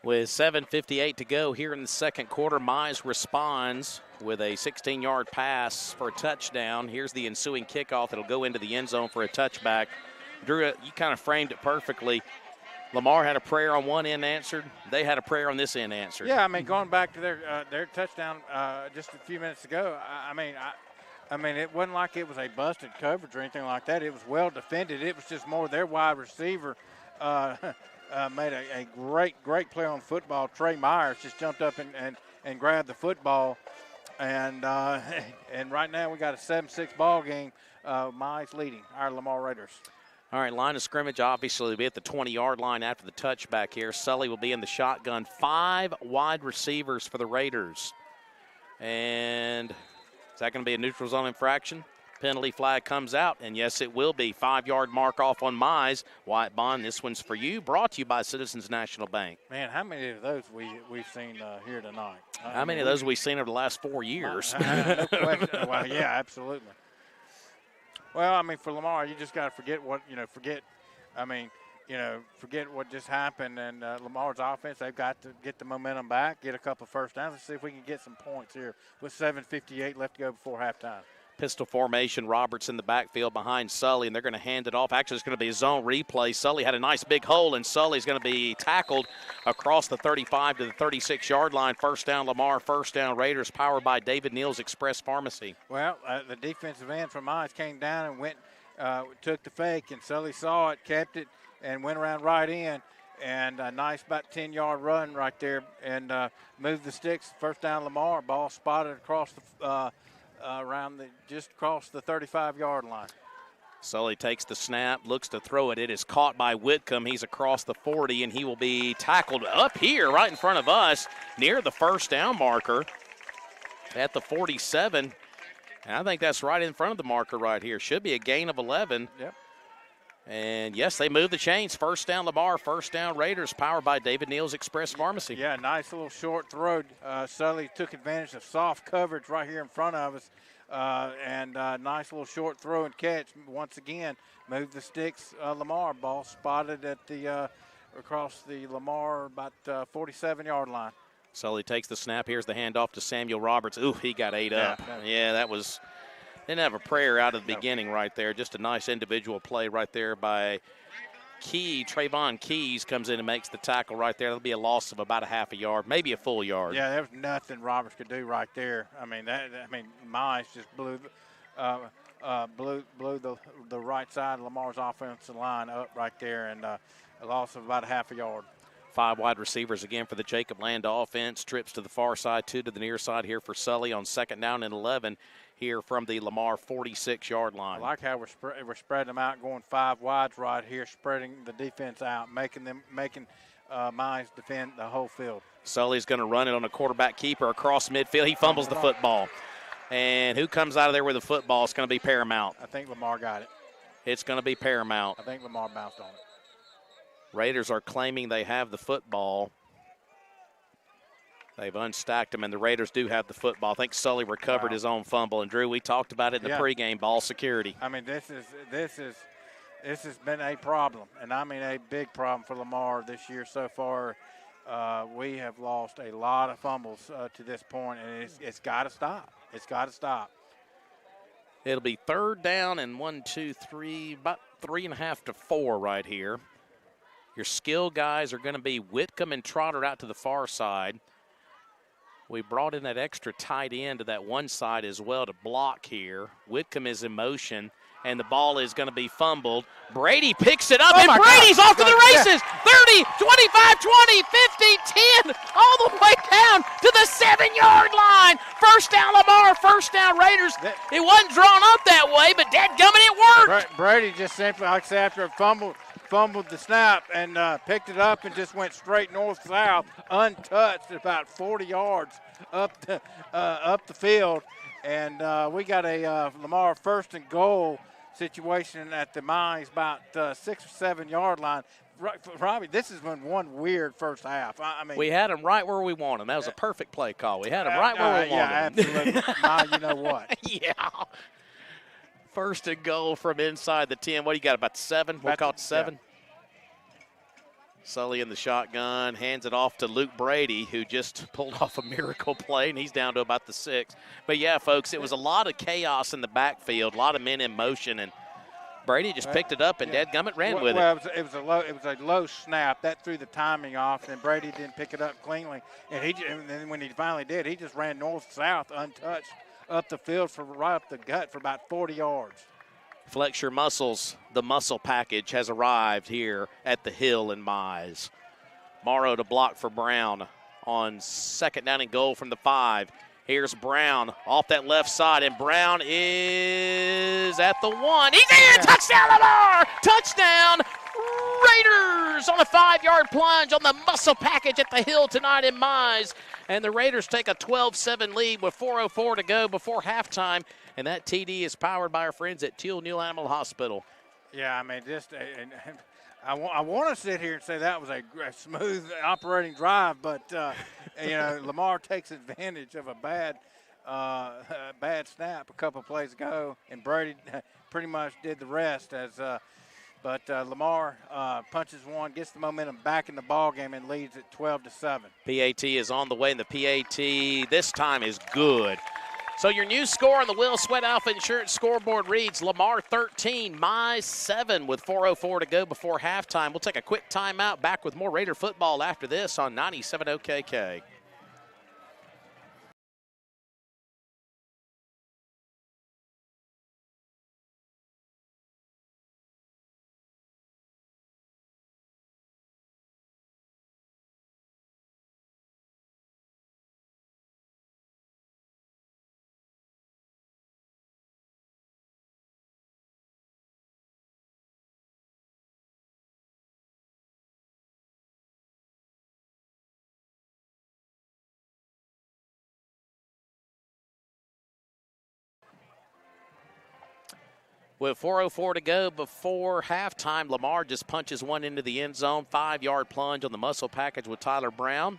With 7:58 to go here in the second quarter, Mize responds with a 16-yard pass for a touchdown. Here's the ensuing kickoff. It'll go into the end zone for a touchback. Drew, you kind of framed it perfectly. Lamar had a prayer on one end answered. They had a prayer on this end answered. Yeah, I mean, going back to their touchdown just a few minutes ago, I mean, it wasn't like it was a busted coverage or anything like that. It was well defended. It was just more their wide receiver made a great play on football. Trey Myers just jumped up and grabbed the football. And right now we got a 7-6 ball game. Mize leading our Lamar Raiders. All right, line of scrimmage obviously will be at the 20-yard line after the touchback here. Sully will be in the shotgun. 5 wide receivers for the Raiders. And is that going to be a neutral zone infraction? Penalty flag comes out, and yes, it will be. 5-yard mark off on Mize. Wyatt Bond, this one's for you. Brought to you by Citizens National Bank. Man, how many of those we've seen here tonight? How many of those have we seen over the last 4 years? No question. Well, yeah, absolutely. Well, I mean, for Lamar, you just got to forget what just happened. And Lamar's offense, they've got to get the momentum back, get a couple of first downs. Let's see if we can get some points here with 7:58 left to go before halftime. Pistol formation, Roberts in the backfield behind Sully, and they're going to hand it off. Actually, it's going to be a zone replay. Sully had a nice big hole, and Sully's going to be tackled across the 35 to the 36-yard line. First down, Lamar. First down, Raiders, powered by David Neal's Express Pharmacy. Well, the defensive end from Mize came down and went, took the fake, and Sully saw it, kept it, and went around right in. And a nice about 10-yard run right there, and moved the sticks. First down, Lamar. Ball spotted across the just across the 35-yard line. Sully takes the snap, looks to throw it. It is caught by Whitcomb. He's across the 40, and he will be tackled up here right in front of us near the first down marker at the 47. And I think that's right in front of the marker right here. Should be a gain of 11. Yep. And, yes, they move the chains. First down, Lamar. First down, Raiders, powered by David Neal's Express Pharmacy. Yeah, nice little short throw. Sully took advantage of soft coverage right here in front of us. And nice little short throw and catch. Once again, moved the sticks. Lamar, ball spotted at the across the Lamar about 47-yard line. Sully takes the snap. Here's the handoff to Samuel Roberts. Ooh, he got ate up. Yeah, that was – didn't have a prayer out of the beginning right there. Just a nice individual play right there by Trayvon Keys comes in and makes the tackle right there. That'll be a loss of about a half a yard, maybe a full yard. Yeah, there was nothing Roberts could do right there. I mean, Mize just blew the right side of Lamar's offensive line up right there, and a loss of about a half a yard. 5 wide receivers again for the Jacob Land offense. Trips to the far side, 2 to the near side here for Sully on second down and 11 here from the Lamar 46-yard line. I like how we're spreading them out, going 5 wides right here, spreading the defense out, making Mize defend the whole field. Sully's going to run it on a quarterback keeper across midfield. He fumbles the football. And who comes out of there with the football? It's going to be Paramount. I think Lamar got it. It's going to be Paramount. I think Lamar bounced on it. Raiders are claiming they have the football. They've unstacked them, and the Raiders do have the football. I think Sully recovered his own fumble. And, Drew, we talked about it in the pregame, ball security. I mean, this has been a problem, and I mean a big problem for Lamar this year so far. We have lost a lot of fumbles to this point, and it's got to stop. It's got to stop. It'll be third down and 1, 2, 3, about 3.5 to 4 right here. Your skill guys are going to be Whitcomb and Trotter out to the far side. We brought in that extra tight end to that one side as well to block here. Whitcomb is in motion, and the ball is going to be fumbled. Brady picks it up, and Brady's off to the races. 30, 25, 20, 50, 10, all the way down to the 7-yard line. First down, Lamar. First down, Raiders. It wasn't drawn up that way, but dadgummit, it worked. Brady just simply, like I said, after a fumbled the snap and picked it up and just went straight north-south, untouched, about 40 yards up the field. And we got a Lamar first and goal situation at the Mize about 6 or 7 yard line. Robbie, this has been one weird first half. I mean, we had them right where we want them. That was a perfect play call. We had them right where we wanted them. Yeah, absolutely. You know what? Yeah. First and goal from inside the 10. What do you got, about 7? We'll call it 7. Yeah. Sully in the shotgun, hands it off to Luke Brady, who just pulled off a miracle play, and he's down to about the 6. But, yeah, folks, it was a lot of chaos in the backfield, a lot of men in motion, and Brady just picked it up and dadgummit ran with it. Well, it was a low snap that threw the timing off, and Brady didn't pick it up cleanly. And then when he finally did, he just ran north-south untouched up the field right up the gut for about 40 yards. Flex your muscles. The muscle package has arrived here at the Hill in Mize. Morrow to block for Brown on second down and goal from the 5. Here's Brown off that left side, and Brown is at the 1. He's in! Touchdown, Lamar! Touchdown, Raiders on a 5-yard plunge on the muscle package at the Hill tonight in Mize. And the Raiders take a 12-7 lead with 4:04 to go before halftime. And that TD is powered by our friends at Teal New Animal Hospital. Yeah, I mean, I want to sit here and say that was a smooth operating drive, but, Lamar takes advantage of a bad snap a couple plays ago, and Brady pretty much did the rest. But Lamar punches one, gets the momentum back in the ball game, and leads at 12-7. PAT is on the way, and the PAT this time is good. So your new score on the Will Sweat Alpha Insurance scoreboard reads Lamar 13, Mize 7 with 4:04 to go before halftime. We'll take a quick timeout. Back with more Raider football after this on 97 OKK. With 4:04 to go before halftime, Lamar just punches one into the end zone. 5-yard plunge on the muscle package with Tyler Brown.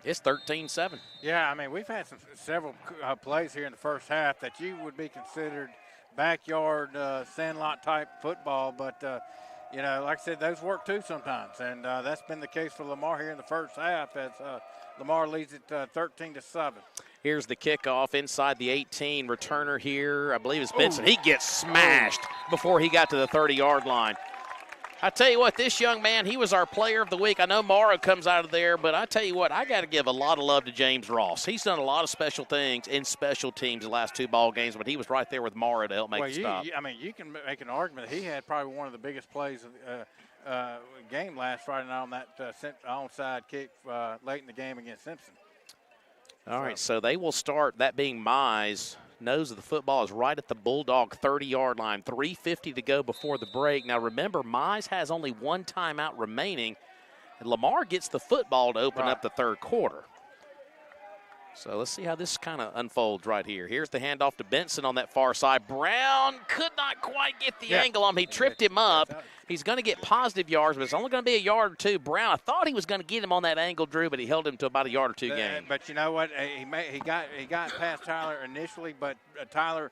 It's 13-7. Yeah, I mean, we've had several plays here in the first half that you would be considered backyard sandlot type football, but like I said, those work too sometimes, and that's been the case for Lamar here in the first half as Lamar leads it 13-7. Here's the kickoff inside the 18. Returner here, I believe it's Benson. He gets smashed before he got to the 30-yard line. I tell you what, this young man, he was our player of the week. I know Morrow comes out of there, but I tell you what, I got to give a lot of love to James Ross. He's done a lot of special things in special teams the last 2 ball games, but he was right there with Morrow to help make the stop. You can make an argument that he had probably one of the biggest plays of game last Friday night on that onside kick late in the game against Simpson. All right, so they will start, that being Mize. Nose of the football is right at the Bulldog 30-yard line. 3:50 to go before the break. Now, remember, Mize has only 1 timeout remaining, and Lamar gets the football to open up the third quarter. So let's see how this kind of unfolds right here. Here's the handoff to Benson on that far side. Brown could not quite get the angle on him. He tripped him up. He's going to get positive yards, but it's only going to be a yard or 2. Brown, I thought he was going to get him on that angle, Drew, but he held him to about a yard or 2 gain. But you know what? He got past Tyler initially, but Tyler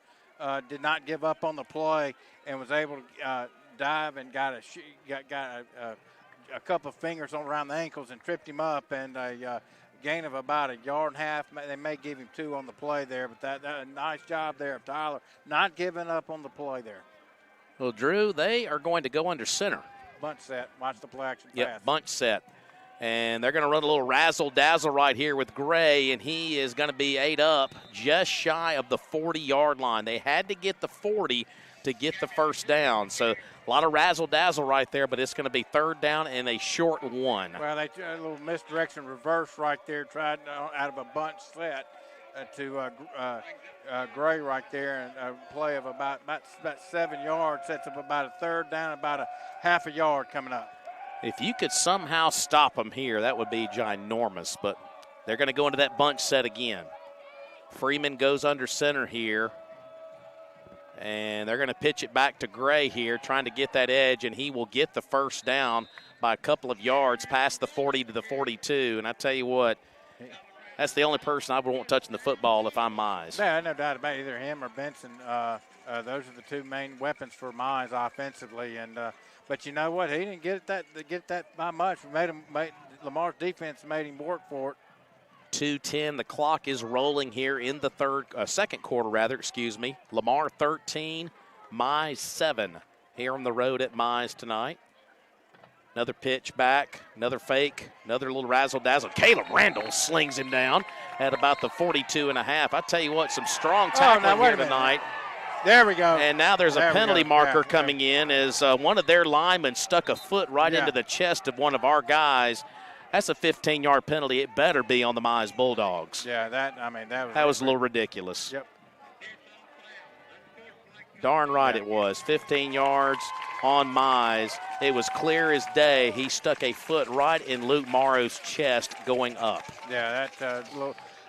did not give up on the play and was able to dive and got a couple of fingers around the ankles and tripped him up, and a gain of about a yard and a half. They may give him 2 on the play there, but that nice job there of Tyler not giving up on the play there. Well, Drew, they are going to go under center. Bunch set. Watch the play action pass. Yep, bunch set. And they're going to run a little razzle-dazzle right here with Gray, and he is going to be 8 up just shy of the 40-yard line. They had to get the 40 to get the first down. So a lot of razzle-dazzle right there, but it's going to be 3rd down and a short 1. Well, they a little misdirection reverse right there, tried out of a bunch set to Gray right there, and a play of about 7 yards sets up about a 3rd down, about a half a yard coming up. If you could somehow stop them here, that would be ginormous, but they're going to go into that bunch set again. Freeman goes under center here, and they're going to pitch it back to Gray here, trying to get that edge, and he will get the first down by a couple of yards past the 40 to the 42. And I tell you what, that's the only person I would want touching the football if I'm Mize. Yeah, no doubt about it. Either him or Benson. Those are the 2 main weapons for Mize offensively. And but you know what? He didn't get that by much. Lamar's defense made him work for it. 2:10. The clock is rolling here in the second quarter. Lamar 13, Mize 7 here on the road at Mize tonight. Another pitch back, another fake, another little razzle-dazzle. Caleb Randall slings him down at about the 42.5. I tell you what, some strong tackling here tonight. There we go. And now there's a penalty marker coming in as one of their linemen stuck a foot right into the chest of one of our guys. That's a 15-yard penalty. It better be on the Mize Bulldogs. Yeah, that was a little ridiculous. Yep. Darn right it was. 15 yards on Mize. It was clear as day. He stuck a foot right in Luke Morrow's chest going up. Yeah, that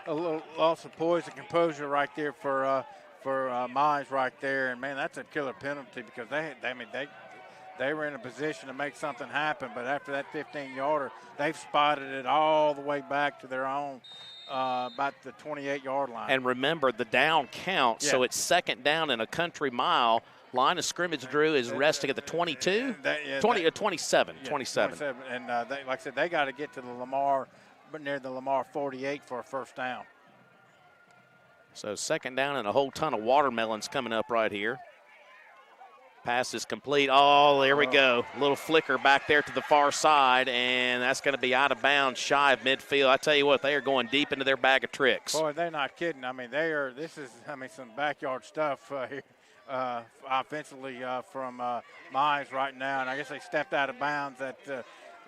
a little loss of poise and composure right there for Mize right there. And, man, that's a killer penalty because they were in a position to make something happen. But after that 15-yarder, they've spotted it all the way back to their own about the 28-yard line. And remember, the down count, so it's second down in a country mile. Line of scrimmage, Drew, is resting at the 22? 27. And like I said, they got to get to the Lamar, near the Lamar 48 for a first down. So second down and a whole ton of watermelons coming up right here. Pass is complete. Oh, there we go. A little flicker back there to the far side, and that's going to be out of bounds, shy of midfield. I tell you what, they are going deep into their bag of tricks. Boy, they're not kidding. I mean, this is some backyard stuff here offensively from Mize right now. And I guess they stepped out of bounds at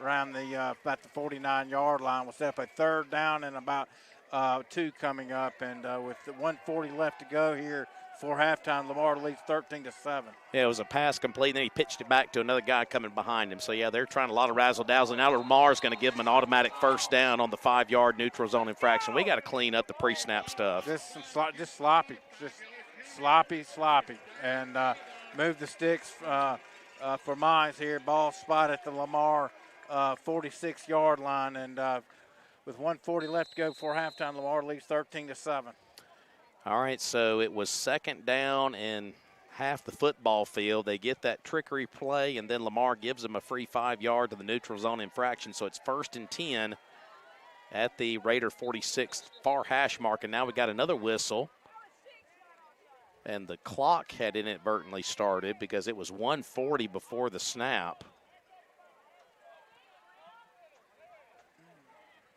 around about the 49-yard line. We'll step a third down and about 2 coming up. And with the 1:40 left to go here, before halftime, Lamar leads 13-7. Yeah, it was a pass complete, and then he pitched it back to another guy coming behind him. So, yeah, they're trying a lot of razzle-dazzle. Now Lamar's going to give them an automatic first down on the 5-yard neutral zone infraction. We got to clean up the pre-snap stuff. Just sloppy. Just sloppy. And move the sticks for Mize here. Ball spot at the Lamar 46-yard line. And with 1:40 left to go before halftime, Lamar leads 13-7. All right, so it was second down and half the football field. They get that trickery play, and then Lamar gives them a free 5-yard to the neutral zone infraction. So it's 1st and 10 at the Raider 46 far hash mark, and now we got another whistle. And the clock had inadvertently started because it was 1:40 before the snap.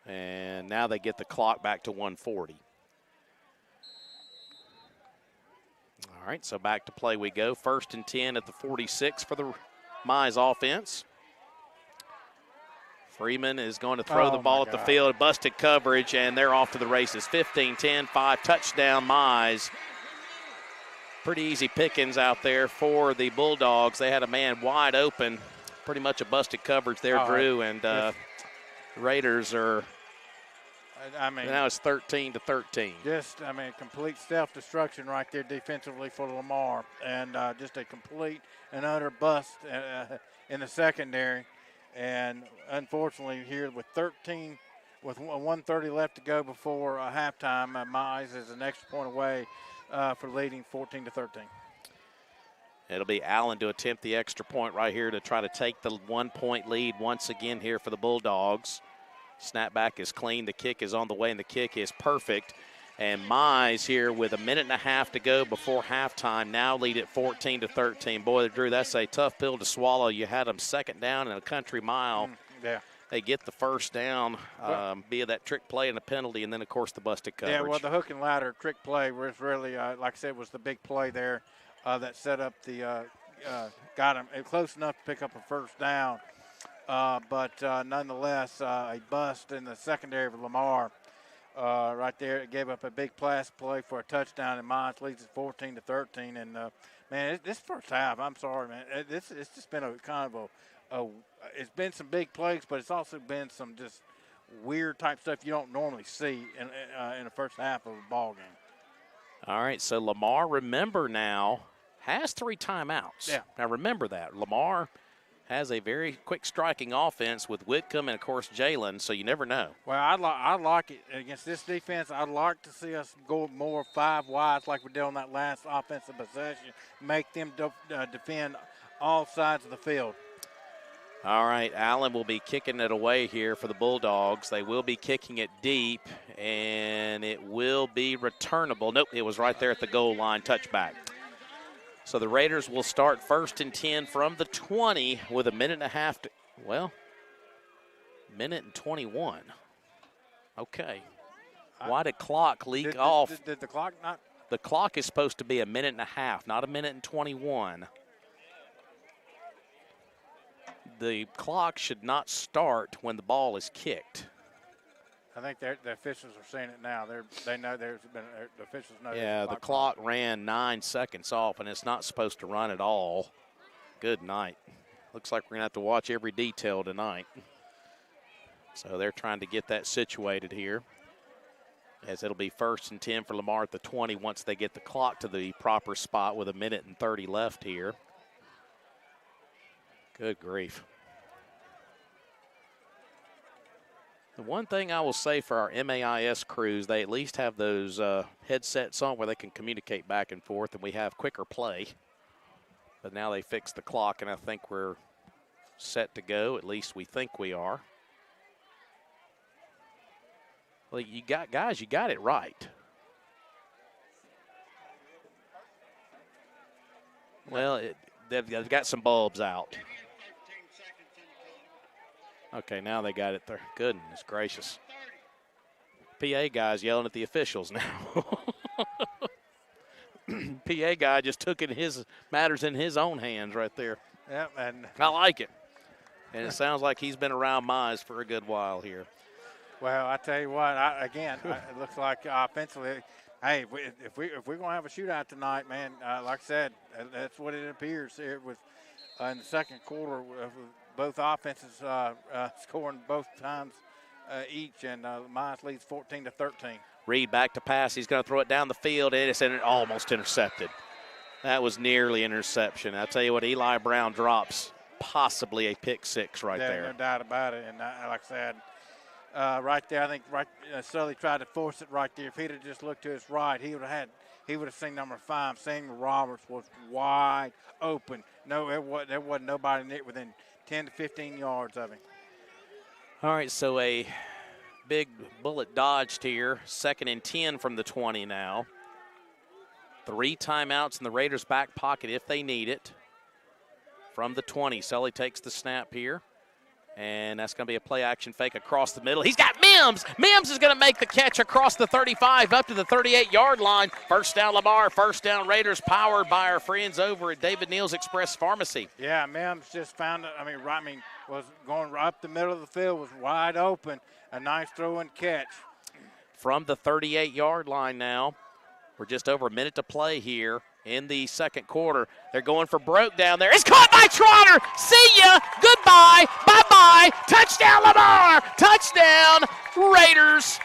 And now they get the clock back to 1:40. All right, so back to play we go. 1st and 10 at the 46 for the Mize offense. Freeman is going to throw the ball at the field. Busted coverage, and they're off to the races. 15-10, 5, touchdown Mize. Pretty easy pickings out there for the Bulldogs. They had a man wide open. Pretty much a busted coverage there, Drew, and the Raiders are – now it's 13-13. Complete self-destruction right there defensively for Lamar, and just a complete and utter bust in the secondary. And unfortunately, here with 1:30 left to go before halftime, Mize is an extra point away for leading 14-13. It'll be Allen to attempt the extra point right here to try to take the 1-point lead once again here for the Bulldogs. Snapback is clean. The kick is on the way, and the kick is perfect. And Mize here with a minute and a half to go before halftime now lead at 14-13. Boy, Drew, that's a tough pill to swallow. You had them second down in a country mile. They get the first down via that trick play and a penalty, and then, of course, the busted coverage. Yeah, well, the hook and ladder trick play was really, like I said, was the big play there that set up the got him close enough to pick up a first down. But nonetheless, a bust in the secondary of Lamar right there. It gave up a big pass play for a touchdown, and Mize leads at 14-13. And, man, this first half, I'm sorry, man, it's just been a kind of it's been some big plays, but it's also been some just weird type stuff you don't normally see in the first half of a ball game. All right, so Lamar, remember now, has 3 timeouts. Yeah. Now, remember that. Lamar has a very quick striking offense with Whitcomb and, of course, Jalen, so you never know. Well, I like it. Against this defense, I'd like to see us go more 5 wides like we did on that last offensive possession, make them defend all sides of the field. All right, Allen will be kicking it away here for the Bulldogs. They will be kicking it deep, and it will be returnable. Nope, it was right there at the goal line, touchback. So the Raiders will start 1st and 10 from the 20 with a minute and a half to, minute and 21. Okay. Why did clock leak off? Did the clock not? The clock is supposed to be a minute and a half, not a minute and 21. The clock should not start when the ball is kicked. I think the officials are seeing it now. They know the officials know. Yeah, the clock ran 9 seconds off, and it's not supposed to run at all. Good night. Looks like we're going to have to watch every detail tonight. So they're trying to get that situated here, as it'll be 1st and 10 for Lamar at the 20 once they get the clock to the proper spot with a minute and 30 left here. Good grief. The one thing I will say for our MAIS crews, they at least have those headsets on where they can communicate back and forth, and we have quicker play. But now they fixed the clock, and I think we're set to go. At least we think we are. Well, you got it right. Well, they've got some bulbs out. Okay, now they got it there. Goodness gracious. PA guy's yelling at the officials now. PA guy just took matters in his own hands right there. Yeah, and I like it. And it sounds like he's been around Mize for a good while here. Well, I tell you what, it looks like offensively, hey, if we're going to have a shootout tonight, man, like I said, that's what it appears here with in the second quarter. Both offenses scoring both times each, and Mize leads 14-13. Reed back to pass. He's going to throw it down the field, and it's almost intercepted. That was nearly interception. I'll tell you what, Eli Brown drops possibly a pick six right there. No doubt about it. And like I said, right there, I think Sully tried to force it right there. If he'd have just looked to his right, he would have seen number 5. Samuel Roberts was wide open. No, there wasn't nobody within 10 to 15 yards of him. All right, so a big bullet dodged here. 2nd and 10 from the 20 now. 3 timeouts in the Raiders' back pocket if they need it. From the 20, Sully takes the snap here. And that's going to be a play-action fake across the middle. He's got Mims. Mims is going to make the catch across the 35 up to the 38-yard line. First down, Lamar. First down, Raiders, powered by our friends over at David Neal's Express Pharmacy. Yeah, Mims just found it. Was going right up the middle of the field, was wide open. A nice throw and catch. From the 38-yard line now. We're just over a minute to play here in the second quarter. They're going for broke down there. It's caught by Trotter. See ya. Goodbye. Bye-bye. Touchdown, Lamar. Touchdown, Raiders.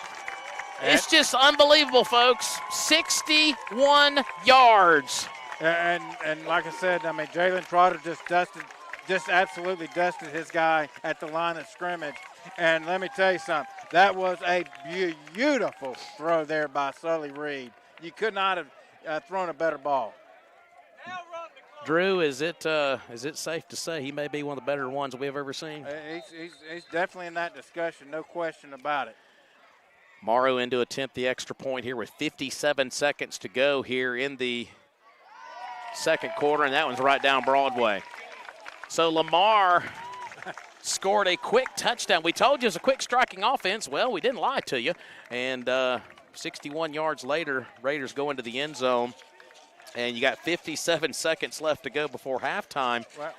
It's just unbelievable, folks. 61 yards. And like I said, Jalen Trotter just absolutely dusted his guy at the line of scrimmage. And let me tell you something. That was a beautiful throw there by Sully Reed. You could not have thrown a better ball. Drew, is it safe to say he may be one of the better ones we've ever seen? He's definitely in that discussion, no question about it. Morrow in to attempt the extra point here with 57 seconds to go here in the second quarter, and that one's right down Broadway. So Lamar scored a quick touchdown. We told you it was a quick striking offense. Well, we didn't lie to you. And 61 yards later, Raiders go into the end zone. And you got 57 seconds left to go before halftime. Well,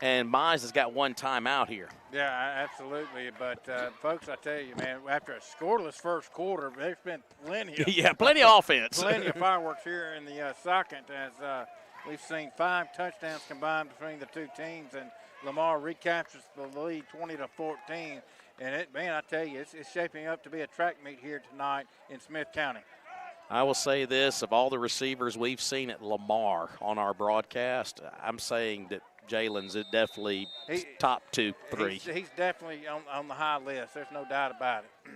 and Mize has got 1 timeout here. Yeah, absolutely. But, folks, I tell you, man, after a scoreless first quarter, there's been plenty of plenty of offense. Plenty of fireworks here in the second, as we've seen 5 touchdowns combined between the two teams, and Lamar recaptures the lead 20-14. And, I tell you, it's shaping up to be a track meet here tonight in Smith County. I will say this, of all the receivers we've seen at Lamar on our broadcast, I'm saying that Jalen's definitely top 2, 3. He's definitely on the high list. There's no doubt about it.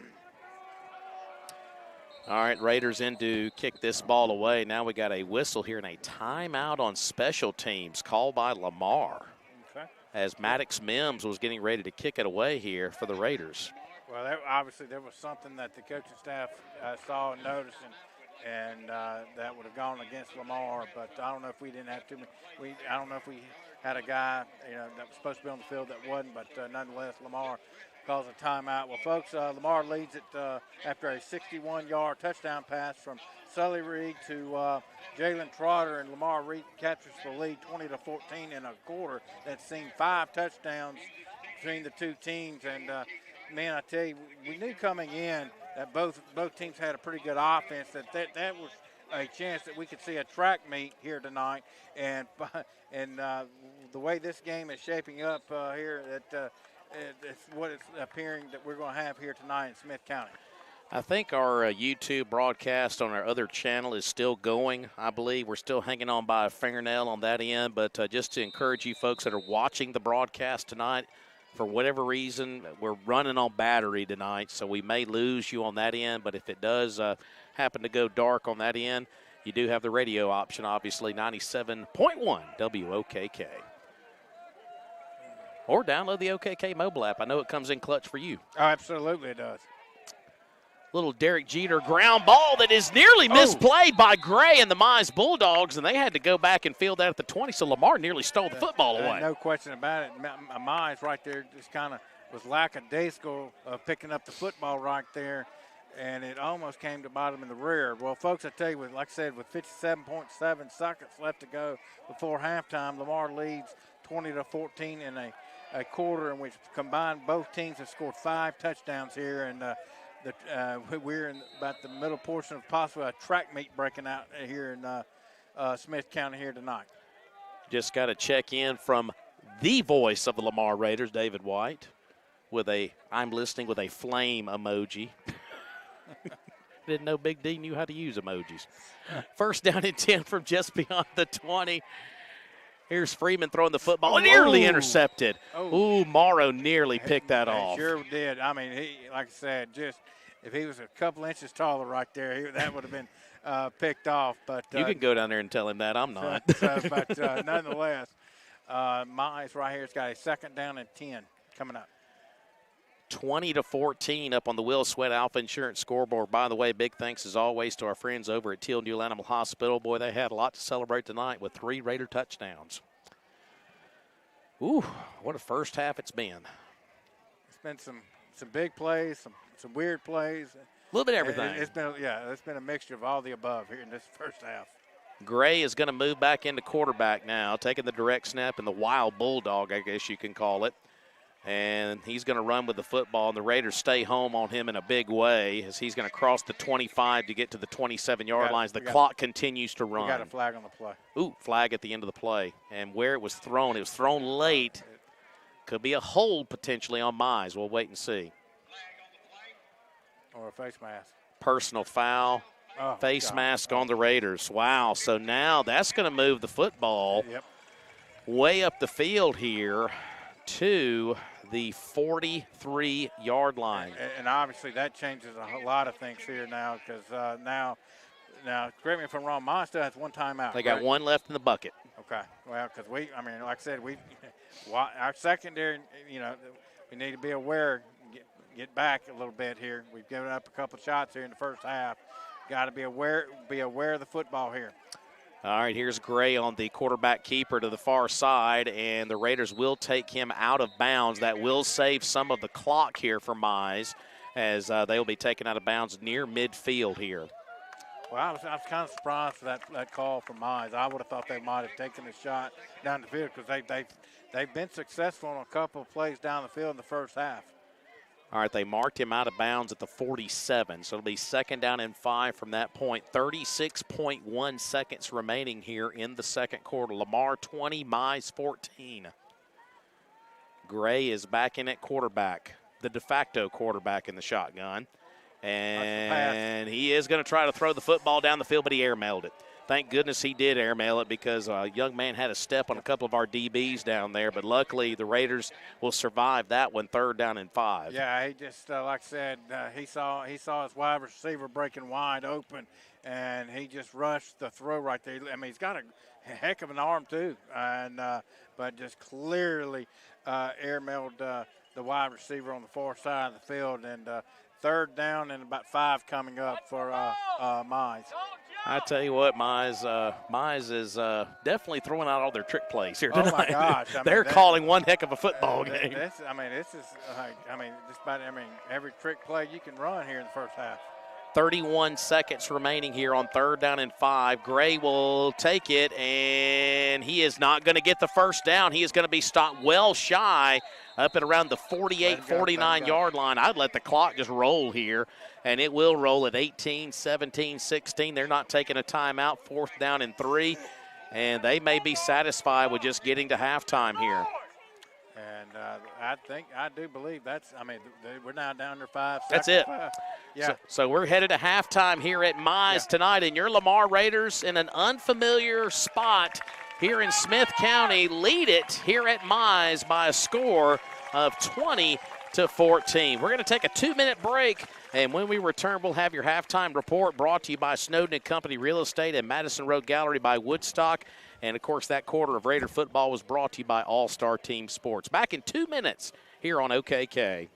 All right, Raiders in to kick this ball away. Now we got a whistle here and a timeout on special teams called by Lamar. Okay. As Maddox Mims was getting ready to kick it away here for the Raiders. Well, obviously there was something that the coaching staff saw and noticed, and that would have gone against Lamar. But I don't know if we didn't have too many. I don't know if we had a guy, that was supposed to be on the field that wasn't. But nonetheless, Lamar calls a timeout. Well, folks, Lamar leads it after a 61-yard touchdown pass from Sully Reed to Jalen Trotter, and Lamar captures the lead 20-14 in a quarter that's seen 5 touchdowns between the two teams. And man, I tell you, we knew coming in that both teams had a pretty good offense. That was a chance that we could see a track meet here tonight. And the way this game is shaping up here, it's what it's appearing that we're going to have here tonight in Smith County. I think our YouTube broadcast on our other channel is still going. I believe we're still hanging on by a fingernail on that end. But just to encourage you folks that are watching the broadcast tonight, for whatever reason, we're running on battery tonight, so we may lose you on that end. But if it does happen to go dark on that end, you do have the radio option, obviously, 97.1 WOKK. Or download the OKK mobile app. I know it comes in clutch for you. Oh, absolutely it does. Little Derek Jeter ground ball that is nearly misplayed by Gray and the Mize Bulldogs, and they had to go back and field that at the 20, so Lamar nearly stole the football away. No question about it. Mize right there just kind of was lackadaisical of picking up the football right there, and it almost came to bottom in the rear. Well, folks, I tell you, like I said, with 57.7 seconds left to go before halftime, Lamar leads 20-14 in a quarter in which combined both teams have scored 5 touchdowns here, and we're in about the middle portion of possibly a track meet breaking out here in Smith County here tonight. Just got a check in from the voice of the Lamar Raiders, David White, with I'm listening with a flame emoji. Didn't know Big D knew how to use emojis. First down and 10 from just beyond the 20. Here's Freeman throwing the football, nearly intercepted. Morrow nearly picked that off. Sure did. I mean, like I said, just if he was a couple inches taller right there, that would have been picked off. But you can go down there and tell him that. I'm not. But nonetheless, Mize right here has got a second down and 10 coming up. 20-14 up on the Will Sweat Alpha Insurance scoreboard. By the way, big thanks as always to our friends over at Teal Newell Animal Hospital. Boy, they had a lot to celebrate tonight with 3 Raider touchdowns. Ooh, what a first half it's been. It's been some big plays, some weird plays. A little bit of everything. It's been a mixture of all the above here in this first half. Gray is going to move back into quarterback now, taking the direct snap and the wild bulldog, I guess you can call it. And he's going to run with the football, and the Raiders stay home on him in a big way as he's going to cross the 25 to get to the 27-yard lines. The clock continues to run. We got a flag on the play. Ooh, flag at the end of the play. And where it was thrown late. Could be a hold potentially on Mize. We'll wait and see. Or a face mask. Personal foul. Face mask on the Raiders. Wow, so now that's going to move the football way up the field here to the 43-yard line. And obviously that changes a lot of things here now because now, correct me if I'm wrong, Mize still has one timeout. They got one left in the bucket. Okay. Well, because like I said, our secondary, we need to be aware, get back a little bit here. We've given up a couple shots here in the first half. Got to be aware of the football here. All right, here's Gray on the quarterback keeper to the far side, and the Raiders will take him out of bounds. That will save some of the clock here for Mize as they will be taken out of bounds near midfield here. Well, I was kind of surprised for that call from Mize. I would have thought they might have taken a shot down the field because they've been successful on a couple of plays down the field in the first half. All right, they marked him out of bounds at the 47, so it'll be second down and 5 from that point. 36.1 seconds remaining here in the second quarter. Lamar 20, Mize 14. Gray is back in at quarterback, the de facto quarterback in the shotgun. And he is going to try to throw the football down the field, but he airmailed it. Thank goodness he did airmail it because a young man had a step on a couple of our DBs down there. But luckily, the Raiders will survive that one, third down and 5. Yeah, he just, like I said, he saw his wide receiver breaking wide open, and he just rushed the throw right there. I mean, he's got a heck of an arm too, and but just clearly airmailed the wide receiver on the far side of the field. And third down and about 5 coming up for Mize. I tell you what, Mize is definitely throwing out all their trick plays here tonight. Oh my gosh! They're calling one heck of a football game. This is just about every trick play you can run here in the first half. 31 seconds remaining here on third down and 5. Gray will take it, and he is not going to get the first down. He is going to be stopped well shy up at around the 48, 49-yard line. I'd let the clock just roll here, and it will roll at 18, 17, 16. They're not taking a timeout. 4th down and 3, and they may be satisfied with just getting to halftime here. And I do believe we're now down to 5 seconds. That's it. Yeah. So we're headed to halftime here at Mize tonight, and your Lamar Raiders in an unfamiliar spot here in Smith County lead it here at Mize by a score of 20-14. We're going to take a 2-minute break, and when we return, we'll have your halftime report brought to you by Snowden & Company Real Estate and Madison Road Gallery by Woodstock. And, of course, that quarter of Raider football was brought to you by All-Star Team Sports. Back in 2 minutes here on OKK.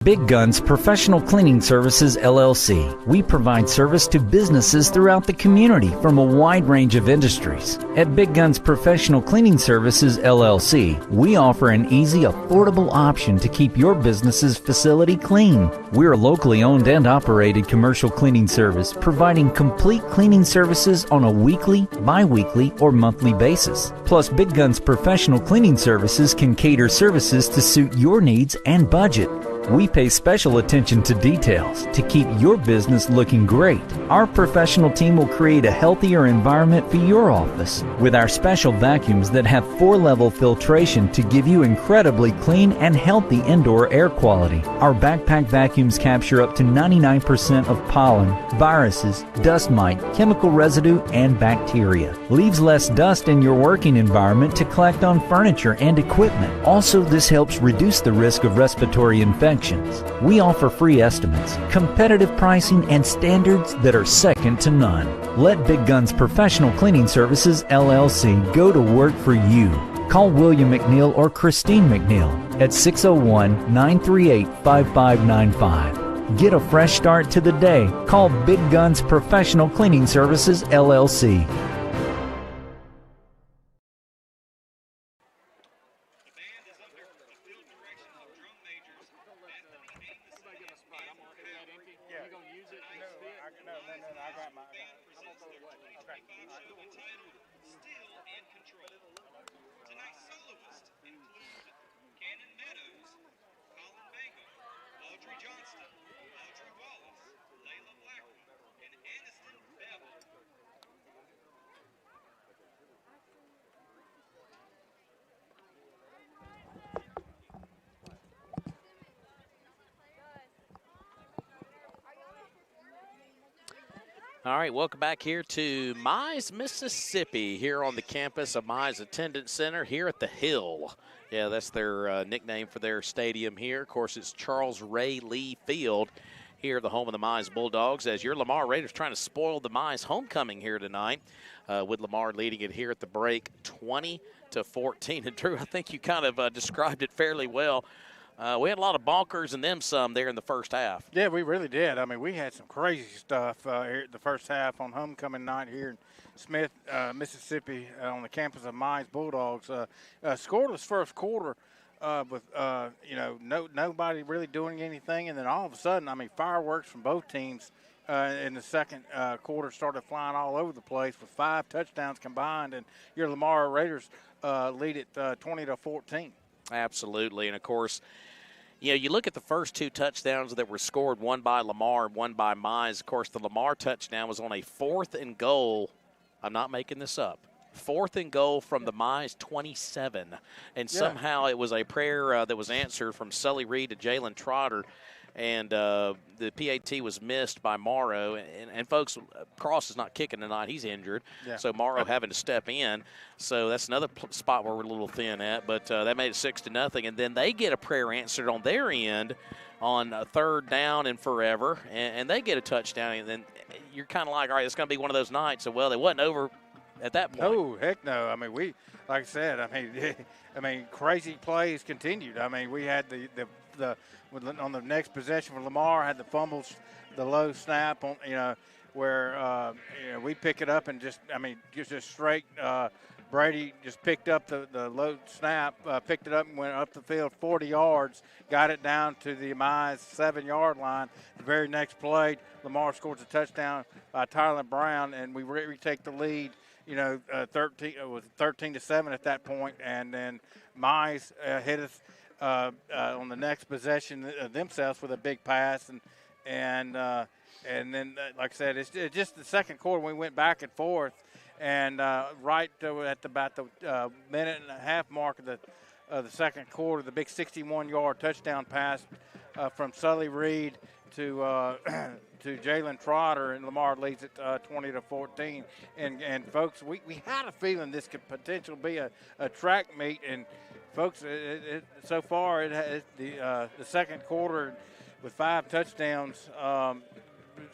Big Guns Professional Cleaning Services, LLC. We provide service to businesses throughout the community from a wide range of industries. At Big Guns Professional Cleaning Services, LLC, we offer an easy, affordable option to keep your business's facility clean. We're a locally owned and operated commercial cleaning service, providing complete cleaning services on a weekly, bi-weekly, or monthly basis. Plus, Big Guns Professional Cleaning Services can cater services to suit your needs and budget. We pay special attention to details to keep your business looking great. Our professional team will create a healthier environment for your office with our special vacuums that have 4-level filtration to give you incredibly clean and healthy indoor air quality. Our backpack vacuums capture up to 99% of pollen, viruses, dust mite, chemical residue, and bacteria. Leaves less dust in your working environment to collect on furniture and equipment. Also, this helps reduce the risk of respiratory infections. We offer free estimates, competitive pricing, and standards that are second to none. Let Big Guns Professional Cleaning Services, LLC go to work for you. Call William McNeil or Christine McNeil at 601-938-5595. Get a fresh start to the day. Call Big Guns Professional Cleaning Services, LLC. All right, welcome back here to Mize, Mississippi, here on the campus of Mize Attendance Center here at the Hill. Yeah, that's their nickname for their stadium here. Of course, it's Charles Ray Lee Field here, the home of the Mize Bulldogs, as your Lamar Raiders trying to spoil the Mize homecoming here tonight, with Lamar leading it here at the break 20-14. And, Drew, I think you kind of described it fairly well. We had a lot of bonkers and them some there in the first half. Yeah, we really did. I mean, we had some crazy stuff here at the first half on homecoming night here in Smith, Mississippi, on the campus of Mize Bulldogs. Scoreless first quarter with nobody really doing anything, and then all of a sudden, I mean, fireworks from both teams in the second quarter started flying all over the place with 5 touchdowns combined, and your Lamar Raiders lead it 20-14. Absolutely, and of course, you look at the first 2 touchdowns that were scored, one by Lamar and one by Mize. Of course, the Lamar touchdown was on a 4th and goal. I'm not making this up. 4th and goal from the Mize 27. And somehow it was a prayer that was answered from Sully Reed to Jalen Trotter. And the PAT was missed by Morrow. And folks, Cross is not kicking tonight. He's injured. Yeah. So Morrow having to step in. So that's another spot where we're a little thin at. But that made it 6-0. And then they get a prayer answered on their end on 3rd down and forever. And they get a touchdown. And then you're kind of like, all right, it's going to be one of those nights. So, well, it wasn't over at that point. No, heck no. I mean, like I said, crazy plays continued. I mean, we had the on the next possession for Lamar, had the fumbles, the low snap on, where we pick it up and just straight. Brady just picked up the low snap, picked it up and went up the field 40 yards, got it down to the Mize 7-yard line. The very next play, Lamar scores a touchdown by Tyler Brown, and we retake the lead. 13-7 at that point, and then Mize hit us on the next possession themselves with a big pass, and then like I said, it's just the second quarter we went back and forth, and right at about the minute and a half mark of the second quarter, the big 61-yard touchdown pass from Sully Reed to Jalen Trotter, and Lamar leads it 20-14. And folks, we had a feeling this could potentially be a track meet. And folks, so far the second quarter with 5 touchdowns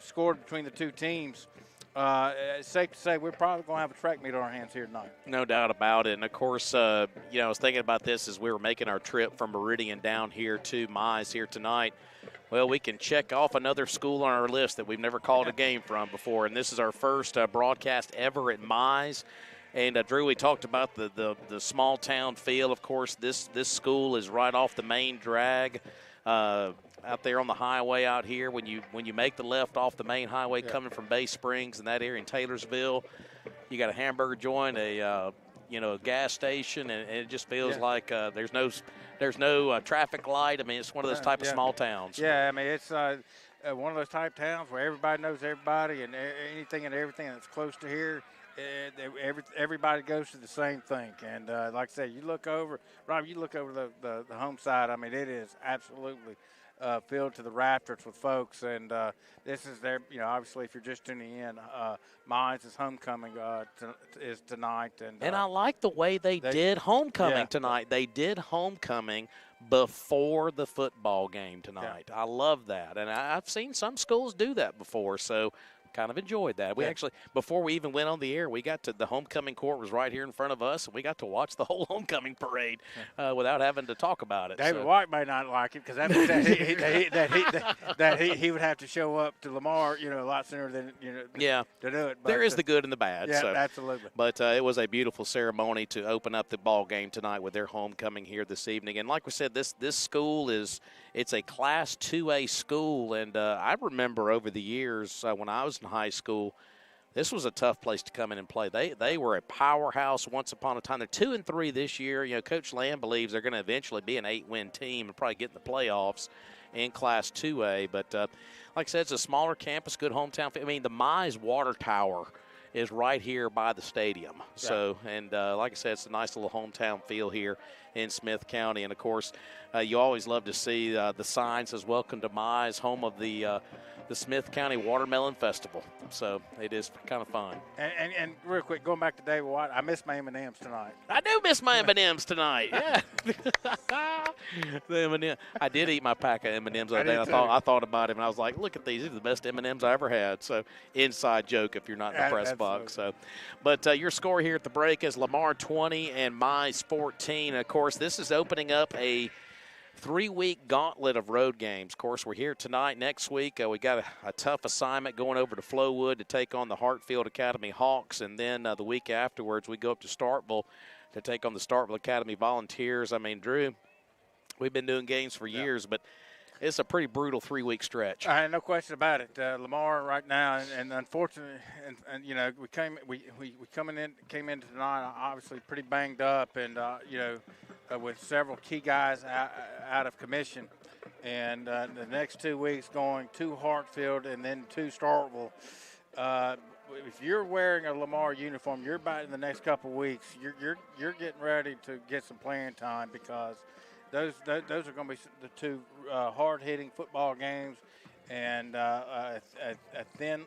scored between the two teams. It's safe to say we're probably going to have a track meet on our hands here tonight. No doubt about it. And, of course, I was thinking about this as we were making our trip from Meridian down here to Mize here tonight. Well, we can check off another school on our list that we've never called a game from before, and this is our first broadcast ever at Mize. And, Drew, we talked about the small-town feel. Of course, this school is right off the main drag out there on the highway out here. When you make the left off the main highway coming from Bay Springs and that area in Taylorsville, you got a hamburger joint, a gas station, and it just feels like there's no traffic light. I mean, it's one of those type of small towns. Yeah, I mean, it's one of those type towns where everybody knows everybody, and anything and everything that's close to here, everybody goes to the same thing. And like I said, you look over the home side. I mean, it is absolutely filled to the rafters with folks, and this is their, obviously if you're just tuning in, Mize's homecoming is tonight. And I like the way they did homecoming tonight. They did homecoming before the football game tonight. I love that, and I've seen some schools do that before, so kind of enjoyed that. We actually, before we even went on the air, we got to the homecoming court was right here in front of us, and we got to watch the whole homecoming parade without having to talk about it. David White may not like it because that means that he would have to show up to Lamar, a lot sooner than to do it. But there is the good and the bad. Yeah, absolutely. But it was a beautiful ceremony to open up the ball game tonight with their homecoming here this evening. And like we said, this school it's a Class 2A school, and I remember over the years when I was in high school, this was a tough place to come in and play. They were a powerhouse once upon a time. They're 2-3 this year. Coach Lamb believes they're going to eventually be an 8-win team and probably get in the playoffs in Class 2A. But like I said, it's a smaller campus, good hometown. I mean, the Mize Water Tower is right here by the stadium. Yeah. So, and like I said, it's a nice little hometown feel here in Smith County. And, of course, you always love to see the sign says, "Welcome to Mize, home of the Smith County Watermelon Festival." So it is kind of fun. And real quick, going back to David White, I miss my M&Ms tonight. I do miss my M&Ms tonight. Yeah. The M&M. I did eat my pack of M&Ms the other day. I thought about it, and I was like, look at these. These are the best M&Ms I ever had. So inside joke if you're not in the press box. So, but your score here at the break is Lamar 20 and Mize 14. And, of course, this is opening up a 3-week gauntlet of road games. Of course, we're here tonight. Next week, we got a tough assignment going over to Flowood to take on the Hartfield Academy Hawks. And then the week afterwards, we go up to Starkville to take on the Starkville Academy Volunteers. I mean, Drew, we've been doing games for years, but it's a pretty brutal 3-week stretch. No question about it. Lamar right now, and unfortunately, and we came in tonight obviously pretty banged up, and with several key guys out of commission, and the next 2 weeks going to Hartfield and then to Starkville. If you're wearing a Lamar uniform, you're about in the next couple of weeks. You're getting ready to get some playing time because those are going to be the two hard-hitting football games, and a thin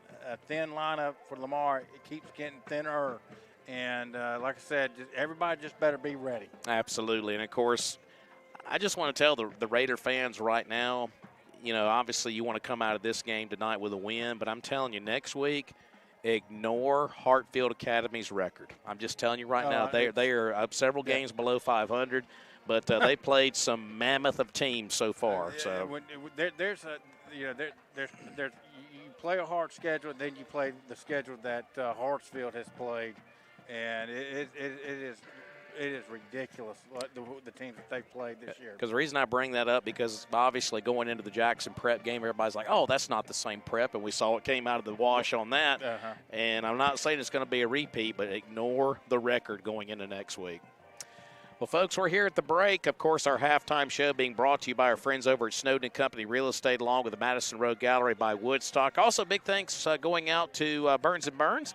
lineup for Lamar. It keeps getting thinner, and like I said, everybody just better be ready. Absolutely, and of course, I just want to tell the Raider fans right now, obviously you want to come out of this game tonight with a win, but I'm telling you, next week, ignore Hartfield Academy's record. I'm just telling you right now, they are up several games below 500. but they played some mammoth of teams so far. So you play a hard schedule, then you play the schedule that Hartsfield has played, and it is ridiculous the teams that they've played this year. Because the reason I bring that up, because obviously going into the Jackson prep game, everybody's like, oh, that's not the same prep, and we saw it came out of the wash on that. And I'm not saying it's going to be a repeat, but ignore the record going into next week. Well, folks, we're here at the break. Of course, our halftime show being brought to you by our friends over at Snowden & Company Real Estate, along with the Madison Road Gallery by Woodstock. Also, big thanks going out to Burns & Burns.